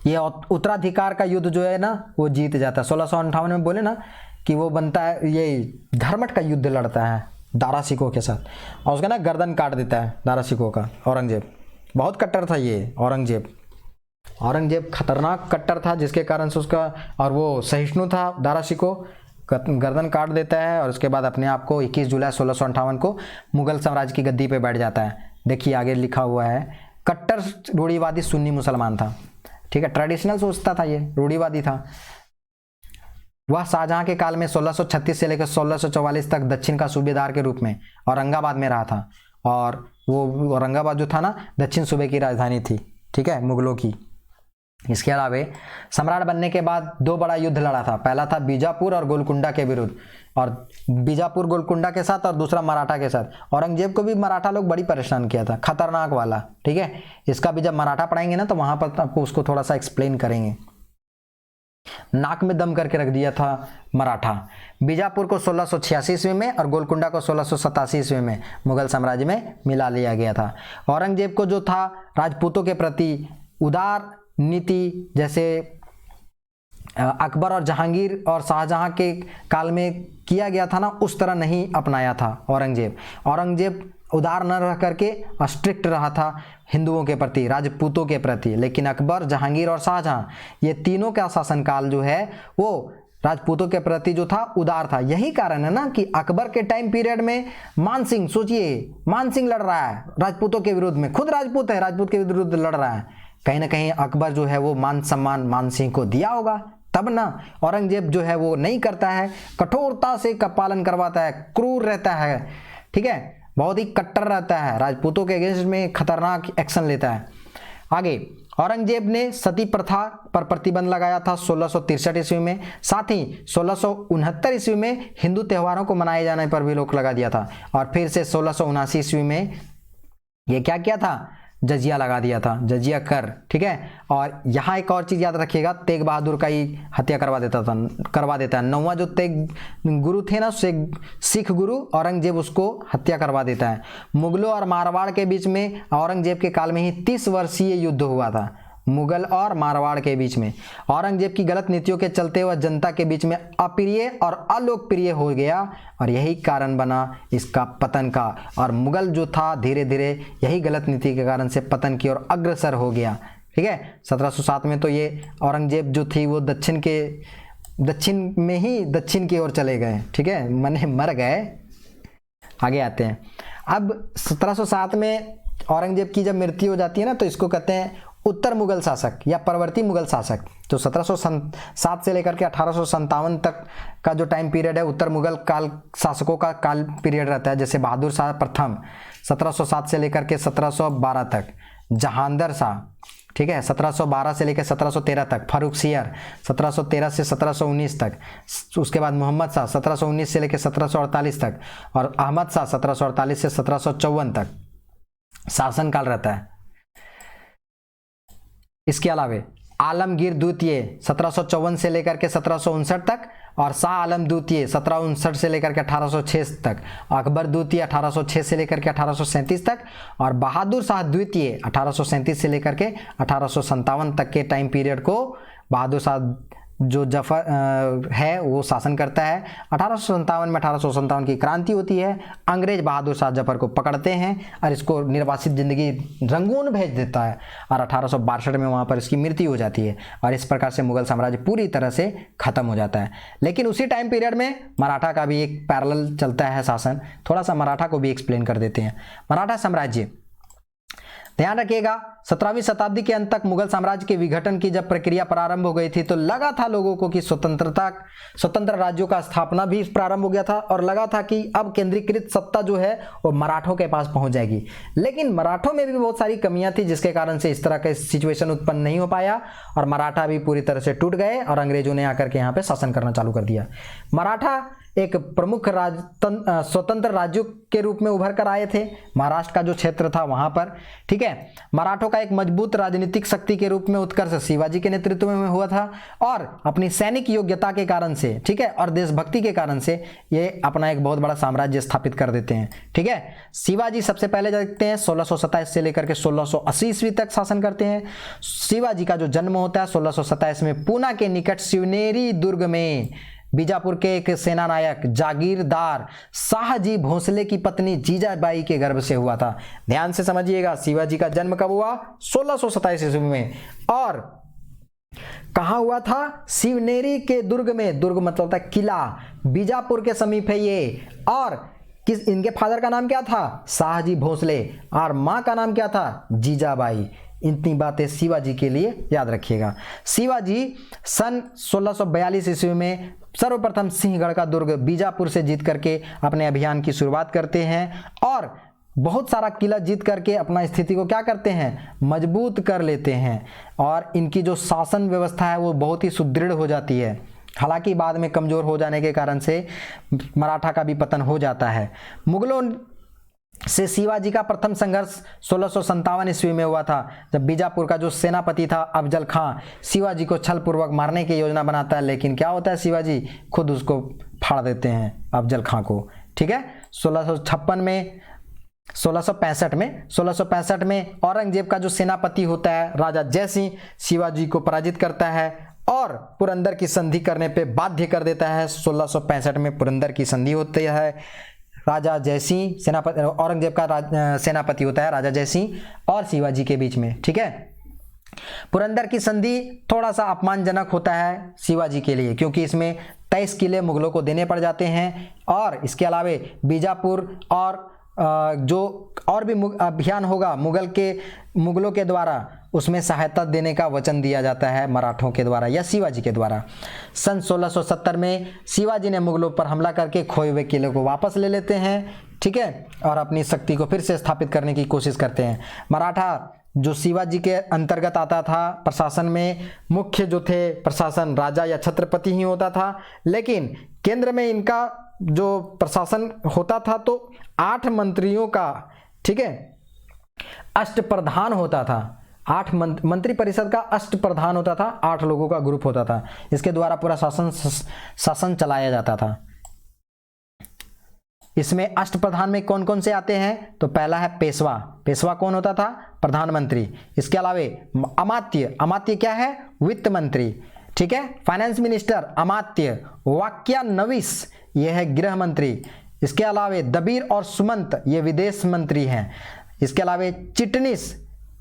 ये उत्तराधिकार का युद्ध जो है ना वो जीत जाता है। 1658 में बोले ना कि वो बनता है, ये धर्मट का युद्ध लड़ता है दारा शिकोह के साथ और उसका ना गर्दन काट देता है दारा शिकोह का। औरंगजेब बहुत कट्टर था ये औरंगजेब खतरनाक कट्टर था, जिसके कारण से उसका, और वो सहिष्णु था दारा शिकोह, गर्दन काट देता है और उसके बाद अपने आप को 21 जुलाई 1658 को मुगल साम्राज्य की गद्दी पे बैठ जाता है। देखिए आगे लिखा हुआ है, कट्टर रूढ़िवादी सुन्नी मुसलमान था। ठीक है, ट्रेडिशनल सोचता था, ये रूढ़िवादी था। वह शाहजहां के काल में 1636 से लेकर 1644 तक दक्षिण का सूबेदार के रूप में औरंगाबाद में रहा था और वो औरंगाबाद जो था ना दक्षिण सूबे की राजधानी थी। ठीक है, मुगलों की। इसके अलावा सम्राट बनने के बाद दो बड़ा युद्ध लड़ा था। पहला था बीजापुर और गोलकुंडा के विरुद्ध, और बीजापुर गोलकुंडा के साथ और दूसरा मराठा के साथ। औरंगजेब को भी मराठा लोग बड़ी परेशान किया था, खतरनाक वाला। ठीक है, इसका भी जब मराठा पढ़ाएंगे ना तो वहां पर आपको उसको थोड़ा सा एक्सप्लेन करेंगे। नाक में दम करके रख दिया था मराठा। बीजापुर को 1686 ईस्वी में और गोलकुंडा को 1687 ईस्वी में मुगल साम्राज्य में मिला लिया गया था। औरंगजेब को जो था राजपूतों के प्रति उदार नीति, जैसे अकबर और जहांगीर और शाहजहां के काल में किया गया था ना, उस तरह नहीं अपनाया था औरंगजेब उदार न रह करके स्ट्रिक्ट रहा था हिंदुओं के प्रति, राजपूतों के प्रति। लेकिन अकबर, जहांगीर और शाहजहां, ये तीनों का शासनकाल जो है वो राजपूतों के प्रति जो था उदार था। यही कारण है ना कि अकबर के टाइम पीरियड में मान सिंह, सोचिए मान सिंह लड़ रहा है राजपूतों के विरुद्ध में, खुद राजपूत है, राजपूत के विरुद्ध लड़ रहा है। कहीं ना कहीं अकबर जो है वो मान सम्मान मान सिंह को दिया होगा, तब ना। औरंगजेब जो है वो नहीं करता है, कठोरता से का पालन करवाता है, क्रूर रहता है। ठीक है, बहुत ही कट्टर रहता है, राजपूतों के अगेंस्ट में खतरनाक एक्शन लेता है। आगे औरंगजेब ने सती प्रथा पर प्रतिबंध लगाया था 1663 ईस्वी में। साथ ही 1669 ईस्वी में हिंदू त्योहारों को मनाए जाने पर भी रोक लगा दिया था और फिर से 1679 ईस्वी में ये क्या किया था, जजिया लगा दिया था, जजिया कर, ठीक है। और यहाँ एक और चीज़ याद रखिएगा, तेग बहादुर का ही हत्या करवा देता है। 9वां जो तेग गुरु थे ना, सिख गुरु औरंगजेब, उसको हत्या करवा देता है। मुगलों और मारवाड़ के बीच में औरंगजेब के काल में ही 30 वर्षीय युद्ध हुआ था, मुगल और मारवाड़ के बीच में। औरंगजेब की गलत नीतियों के चलते वह जनता के बीच में अप्रिय और अलोकप्रिय हो गया और यही कारण बना इसका पतन का। और मुगल जो था धीरे धीरे यही गलत नीति के कारण से पतन की ओर अग्रसर हो गया, ठीक है। 1707 में तो ये औरंगजेब जो थी वो दक्षिण की ओर चले गए, ठीक है, मने मर गए। आगे आते हैं। अब 1707 में औरंगजेब की जब मृत्यु हो जाती है ना, तो इसको कहते हैं उत्तर मुगल शासक या परवर्ती मुगल शासक। तो 1707 से लेकर के 1857 तक का जो टाइम पीरियड है उत्तर मुगल काल शासकों का काल पीरियड रहता है। जैसे बहादुर शाह प्रथम 1707 से लेकर के 1712 तक, जहांगीर शाह, ठीक है, 1712 से लेकर 1713 तक, फारुखसियर 1713 से 1719 तक, उसके बाद मोहम्मद शाह 1719 से लेकर 1748 तक, और अहमद शाह 1748 से 1754 तक शासनकाल रहता है। इसके अलावा आलमगीर द्वितीय 1754 से लेकर के 1759 तक, और शाह आलम द्वितीय 1759 से लेकर के 1806 तक, अकबर द्वितीय 1806 से लेकर के 1837 तक, और बहादुर शाह द्वितीय 1837 से लेकर के 1857 तक के टाइम पीरियड को बहादुर शाह जो जफर है वो शासन करता है। 1857 में 1857 की क्रांति होती है, अंग्रेज बहादुर शाह जफर को पकड़ते हैं और इसको निर्वासित जिंदगी रंगून भेज देता है, और 1862 में वहाँ पर इसकी मृत्यु हो जाती है, और इस प्रकार से मुगल साम्राज्य पूरी तरह से खत्म हो जाता है। लेकिन उसी टाइम पीरियड में मराठा का भी एक पैरेलल चलता है शासन। थोड़ा सा मराठा को भी एक्सप्लेन कर देते हैं। मराठा साम्राज्य, ध्यान रखिएगा, 17वीं शताब्दी के अंत तक मुगल साम्राज्य के विघटन की जब प्रक्रिया प्रारंभ हो गई थी तो लगा था लोगों को कि स्वतंत्र राज्यों का स्थापना भी प्रारंभ हो गया था, और लगा था कि अब केंद्रीकृत सत्ता जो है वो मराठों के पास पहुंच जाएगी। लेकिन मराठों में भी बहुत सारी कमियां थी जिसके कारण से इस तरह का सिचुएशन उत्पन्न नहीं हो पाया, और मराठा भी पूरी तरह से टूट गए और अंग्रेजों ने आकर के यहाँ पे शासन करना चालू कर दिया। मराठा एक प्रमुख स्वतंत्र राज्यों के रूप में उभर कर आए थे, महाराष्ट्र का जो क्षेत्र था वहां पर, ठीक है। मराठों का एक मजबूत राजनीतिक शक्ति के रूप में उत्कर्ष शिवाजी के नेतृत्व में हुआ था, और अपनी सैनिक योग्यता के कारण से, ठीक है, और देशभक्ति के कारण से ये अपना एक बहुत बड़ा साम्राज्य स्थापित कर देते हैं, ठीक है। शिवाजी सबसे पहले देखते हैं 1627 से लेकर के 1680 ईस्वी तक शासन करते हैं। शिवाजी का जो जन्म होता है 1627 में पूना के निकट शिवनेरी दुर्ग में बीजापुर के एक सेना नायक जागीरदार शाहजी भोसले की पत्नी जीजाबाई के गर्भ से हुआ था। ध्यान से समझिएगा, शिवाजी का जन्म कब हुआ, 1627 ईस्वी में, और कहाँ हुआ था, शिवनेरी के दुर्ग में। दुर्ग मतलब होता है किला, बीजापुर के समीप है ये। और इनके फादर का नाम क्या था, शाहजी भोसले, और माँ का नाम क्या था, जीजाबाई। इतनी बातें शिवाजी के लिए याद रखिएगा। शिवाजी सन 1642 ईस्वी में सर्वप्रथम सिंहगढ़ का दुर्ग बीजापुर से जीत करके अपने अभियान की शुरुआत करते हैं, और बहुत सारा किला जीत करके अपना स्थिति को क्या करते हैं, मजबूत कर लेते हैं, और इनकी जो शासन व्यवस्था है वो बहुत ही सुदृढ़ हो जाती है। हालांकि बाद में कमजोर हो जाने के कारण से मराठा का भी पतन हो जाता है। मुगलों से शिवाजी का प्रथम संघर्ष 1657 ईस्वी में हुआ था, जब बीजापुर का जो सेनापति था अफजल खां शिवाजी को छलपूर्वक मारने की योजना बनाता है, लेकिन क्या होता है, शिवाजी खुद उसको फाड़ देते हैं अफजल खां को, ठीक है। 1665 में औरंगजेब का जो सेनापति होता है राजा जयसिंह शिवाजी को पराजित करता है और पुरंदर की संधि करने पे बाध्य कर देता है। 1665 में पुरंदर की संधि होती है। राजा जयसिंह सेनापति, औरंगजेब का सेनापति होता है राजा जयसिंह और शिवाजी के बीच में, ठीक है। पुरंदर की संधि थोड़ा सा अपमानजनक होता है शिवाजी के लिए, क्योंकि इसमें 23 किले मुगलों को देने पड़ जाते हैं, और इसके अलावा बीजापुर और जो और भी अभियान होगा मुगलों के द्वारा, उसमें सहायता देने का वचन दिया जाता है मराठों के द्वारा या शिवाजी के द्वारा। सन 1670 में शिवाजी ने मुगलों पर हमला करके खोए हुए किले को वापस ले लेते हैं, ठीक है, और अपनी शक्ति को फिर से स्थापित करने की कोशिश करते हैं। मराठा जो शिवाजी के अंतर्गत आता था, प्रशासन में मुख्य जो थे प्रशासन राजा या छत्रपति ही होता था, लेकिन केंद्र में इनका जो प्रशासन होता था तो 8 मंत्रियों का, ठीक है, अष्टप्रधान होता था। 8 मंत्री परिषद का अष्टप्रधान होता था, 8 लोगों का ग्रुप होता था। इसके द्वारा पूरा शासन चलाया जाता था। इसमें अष्टप्रधान में कौन कौन से आते हैं? तो पहला है पेशवा। पेशवा कौन होता था? प्रधानमंत्री। इसके अलावे अमात्य। अमात्य क्या है? वित्त मंत्री। ठीक है। फाइनेंस मिनिस्टर अमात्य। वाक्यानविश ये है गृह मंत्री। इसके अलावे दबीर और सुमंत ये विदेश मंत्री हैं। इसके अलावे चिटनीस,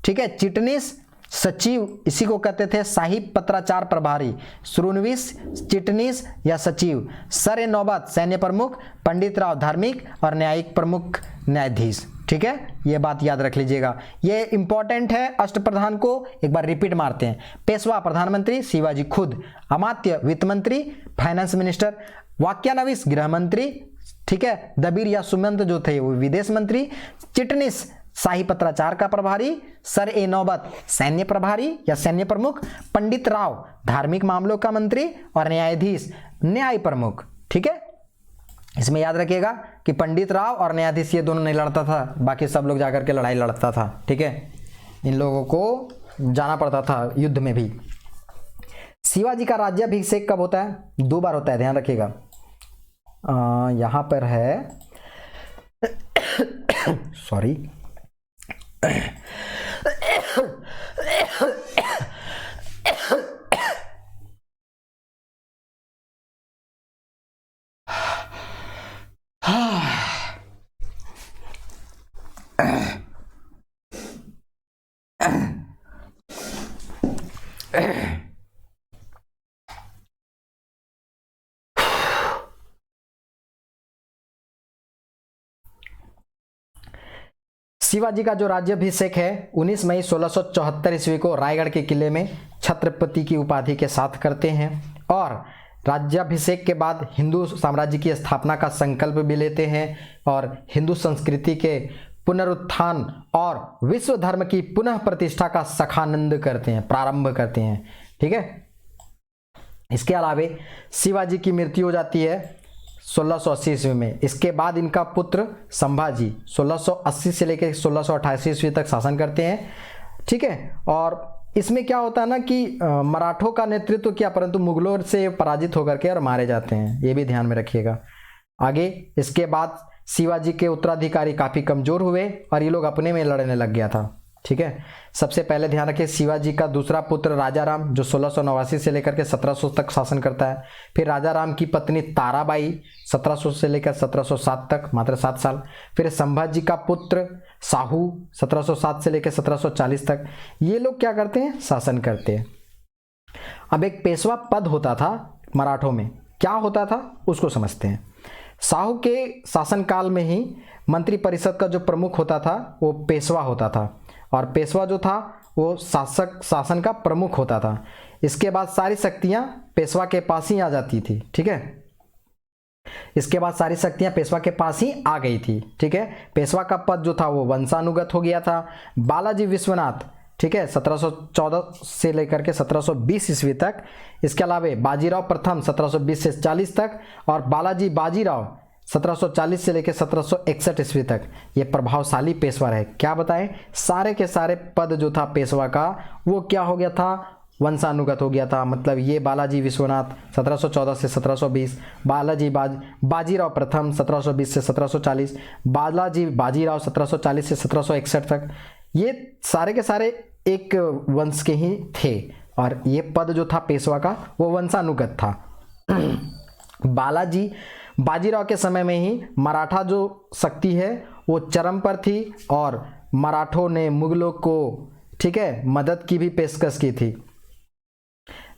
ठीक है, चिटनीस सचिव, इसी को कहते थे शाही पत्राचार प्रभारी। श्रोणवीस, चिटनीस या सचिव। सर नौबत सैन्य प्रमुख। पंडित राव धार्मिक और न्यायिक प्रमुख न्यायाधीश। ठीक है, ये बात याद रख लीजिएगा, ये इंपॉर्टेंट है। अष्टप्रधान को एक बार रिपीट मारते हैं। पेशवा प्रधानमंत्री, शिवाजी खुद। अमात्य वित्त मंत्री, फाइनेंस मिनिस्टर। वाक्यानविश गृह मंत्री, ठीक है। दबीर या सुमंत जो थे वो विदेश मंत्री। चिटनीस शाही पत्राचार का प्रभारी। सर ए नौबत सैन्य प्रभारी या सैन्य प्रमुख। पंडित राव धार्मिक मामलों का मंत्री और न्यायाधीश न्याय प्रमुख। ठीक है, इसमें याद रखिएगा कि पंडित राव और न्यायाधीश ये दोनों नहीं लड़ता था, बाकी सब लोग जाकर के लड़ाई लड़ता था। ठीक है, इन लोगों को जाना पड़ता था युद्ध में भी। शिवाजी का राज्याभिषेक कब होता है? 2 बार होता है, ध्यान रखिएगा। यहां पर है सॉरी शिवाजी का जो राज्याभिषेक है 19 मई 1674 ईस्वी को रायगढ़ के किले में छत्रपति की उपाधि के साथ करते हैं। और राज्याभिषेक के बाद हिंदू साम्राज्य की स्थापना का संकल्प भी लेते हैं और हिंदू संस्कृति के पुनरुत्थान और विश्व धर्म की पुनः प्रतिष्ठा का सखानंद करते हैं, प्रारंभ करते हैं। ठीक है, इसके अलावे शिवाजी की मृत्यु हो जाती है 1680 ईस्वी में। इसके बाद इनका पुत्र संभाजी 1680 से लेकर 1688 ईस्वी तक शासन करते हैं। ठीक है, और इसमें क्या होता है ना कि मराठों का नेतृत्व किया, परंतु मुगलों से पराजित होकर के और मारे जाते हैं, ये भी ध्यान में रखिएगा। आगे इसके बाद शिवाजी के उत्तराधिकारी काफ़ी कमज़ोर हुए और ये लोग अपने में लड़ने लग गया था। ठीक है, सबसे पहले ध्यान रखिए शिवाजी का दूसरा पुत्र राजाराम जो 1689 से लेकर के 1700 तक शासन करता है। फिर राजाराम की पत्नी ताराबाई 1700 से लेकर 1707 तक, मात्र 7 साल। फिर संभाजी का पुत्र साहू 1707 से लेकर 1740 तक। ये लोग क्या करते हैं? शासन करते हैं। अब एक पेशवा पद होता था मराठों में, क्या होता था उसको समझते हैं। साहू के शासनकाल में ही मंत्री परिषद का जो प्रमुख होता था वो पेशवा होता था, और पेशवा जो था वो शासन का प्रमुख होता था। इसके बाद सारी शक्तियां पेशवा के पास ही आ जाती थी। ठीक है, इसके बाद सारी शक्तियां पेशवा के पास ही आ गई थी। ठीक है, पेशवा का पद जो था वो वंशानुगत हो गया था। बालाजी विश्वनाथ, ठीक है, 1714 से लेकर के 1720 ईस्वी तक। इसके अलावे बाजीराव प्रथम 1720 से 40 तक, और बालाजी बाजीराव 1740 से लेकर 1761 ईस्वी तक ये प्रभावशाली पेशवा रहे। क्या बताएं? सारे के सारे पद जो था पेशवा का वो क्या हो गया था? वंशानुगत हो गया था। मतलब ये बालाजी विश्वनाथ 1714 से 1720, बालाजी बाजीराव प्रथम 1720 से 1740, बालाजी बाजीराव 1740 से 1761 तक, ये सारे के सारे एक वंश के ही थे, और ये पद जो था पेशवा का वो वंशानुगत था। बाजीराव के समय में ही मराठा जो शक्ति है वो चरम पर थी, और मराठों ने मुगलों को, ठीक है, मदद की भी पेशकश की थी,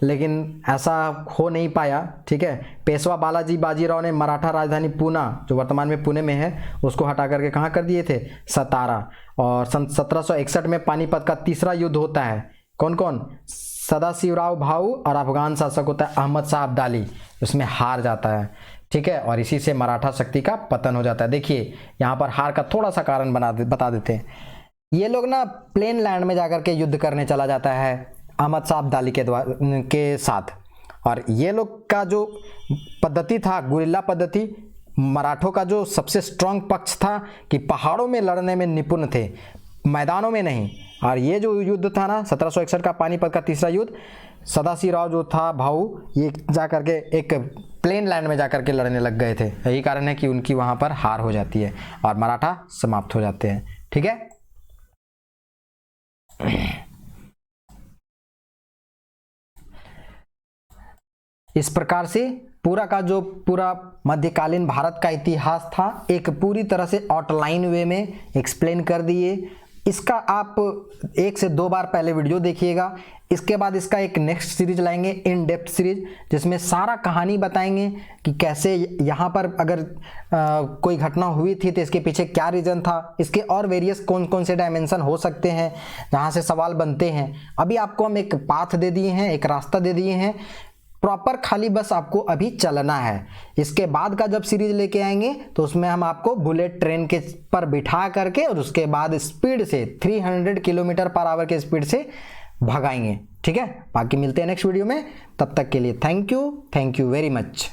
लेकिन ऐसा हो नहीं पाया। ठीक है, पेशवा बालाजी बाजीराव ने मराठा राजधानी पूना जो वर्तमान में पुणे में है उसको हटा करके कहाँ कर दिए थे? सतारा। और सन 1761 में पानीपत का तीसरा युद्ध होता है। कौन कौन? सदाशिवराव भाऊ और अफगान शासक होता है अहमद शाह अब्दाली, उसमें हार जाता है। ठीक है, और इसी से मराठा शक्ति का पतन हो जाता है। देखिए यहाँ पर हार का थोड़ा सा कारण बता देते हैं। ये लोग ना प्लेन लैंड में जाकर के युद्ध करने चला जाता है अहमद शाह अब्दाली के साथ, और ये लोग का जो पद्धति था गुरिल्ला पद्धति, मराठों का जो सबसे स्ट्रांग पक्ष था कि पहाड़ों में लड़ने में निपुण थे। मैदानों में नहीं। और ये जो युद्ध था ना 1761 का पानीपत का तीसरा युद्ध, सदाशिवराव जो था भाऊ, ये जा करके एक प्लेन लैंड में जा करके लड़ने लग गए थे। यही कारण है कि उनकी वहां पर हार हो जाती है और मराठा समाप्त हो जाते हैं। ठीक है, इस प्रकार से पूरा का जो पूरा मध्यकालीन भारत का इतिहास था एक पूरी तरह से आउटलाइन वे में एक्सप्लेन कर दिए। इसका आप 1 से 2 बार पहले वीडियो देखिएगा। इसके बाद इसका एक नेक्स्ट सीरीज लाएंगे, इन डेप्थ सीरीज, जिसमें सारा कहानी बताएंगे कि कैसे यहाँ पर अगर कोई घटना हुई थी तो इसके पीछे क्या रीज़न था, इसके और वेरियस कौन कौन से डायमेंशन हो सकते हैं जहाँ से सवाल बनते हैं। अभी आपको हम एक पाथ दे दिए हैं, एक रास्ता दे दिए हैं प्रॉपर, खाली बस आपको अभी चलना है। इसके बाद का जब सीरीज लेके आएंगे तो उसमें हम आपको बुलेट ट्रेन के पर बिठा करके और उसके बाद स्पीड से 300 किलोमीटर पर आवर के स्पीड से भगाएंगे। ठीक है, बाकी मिलते हैं नेक्स्ट वीडियो में। तब तक के लिए थैंक यू वेरी मच।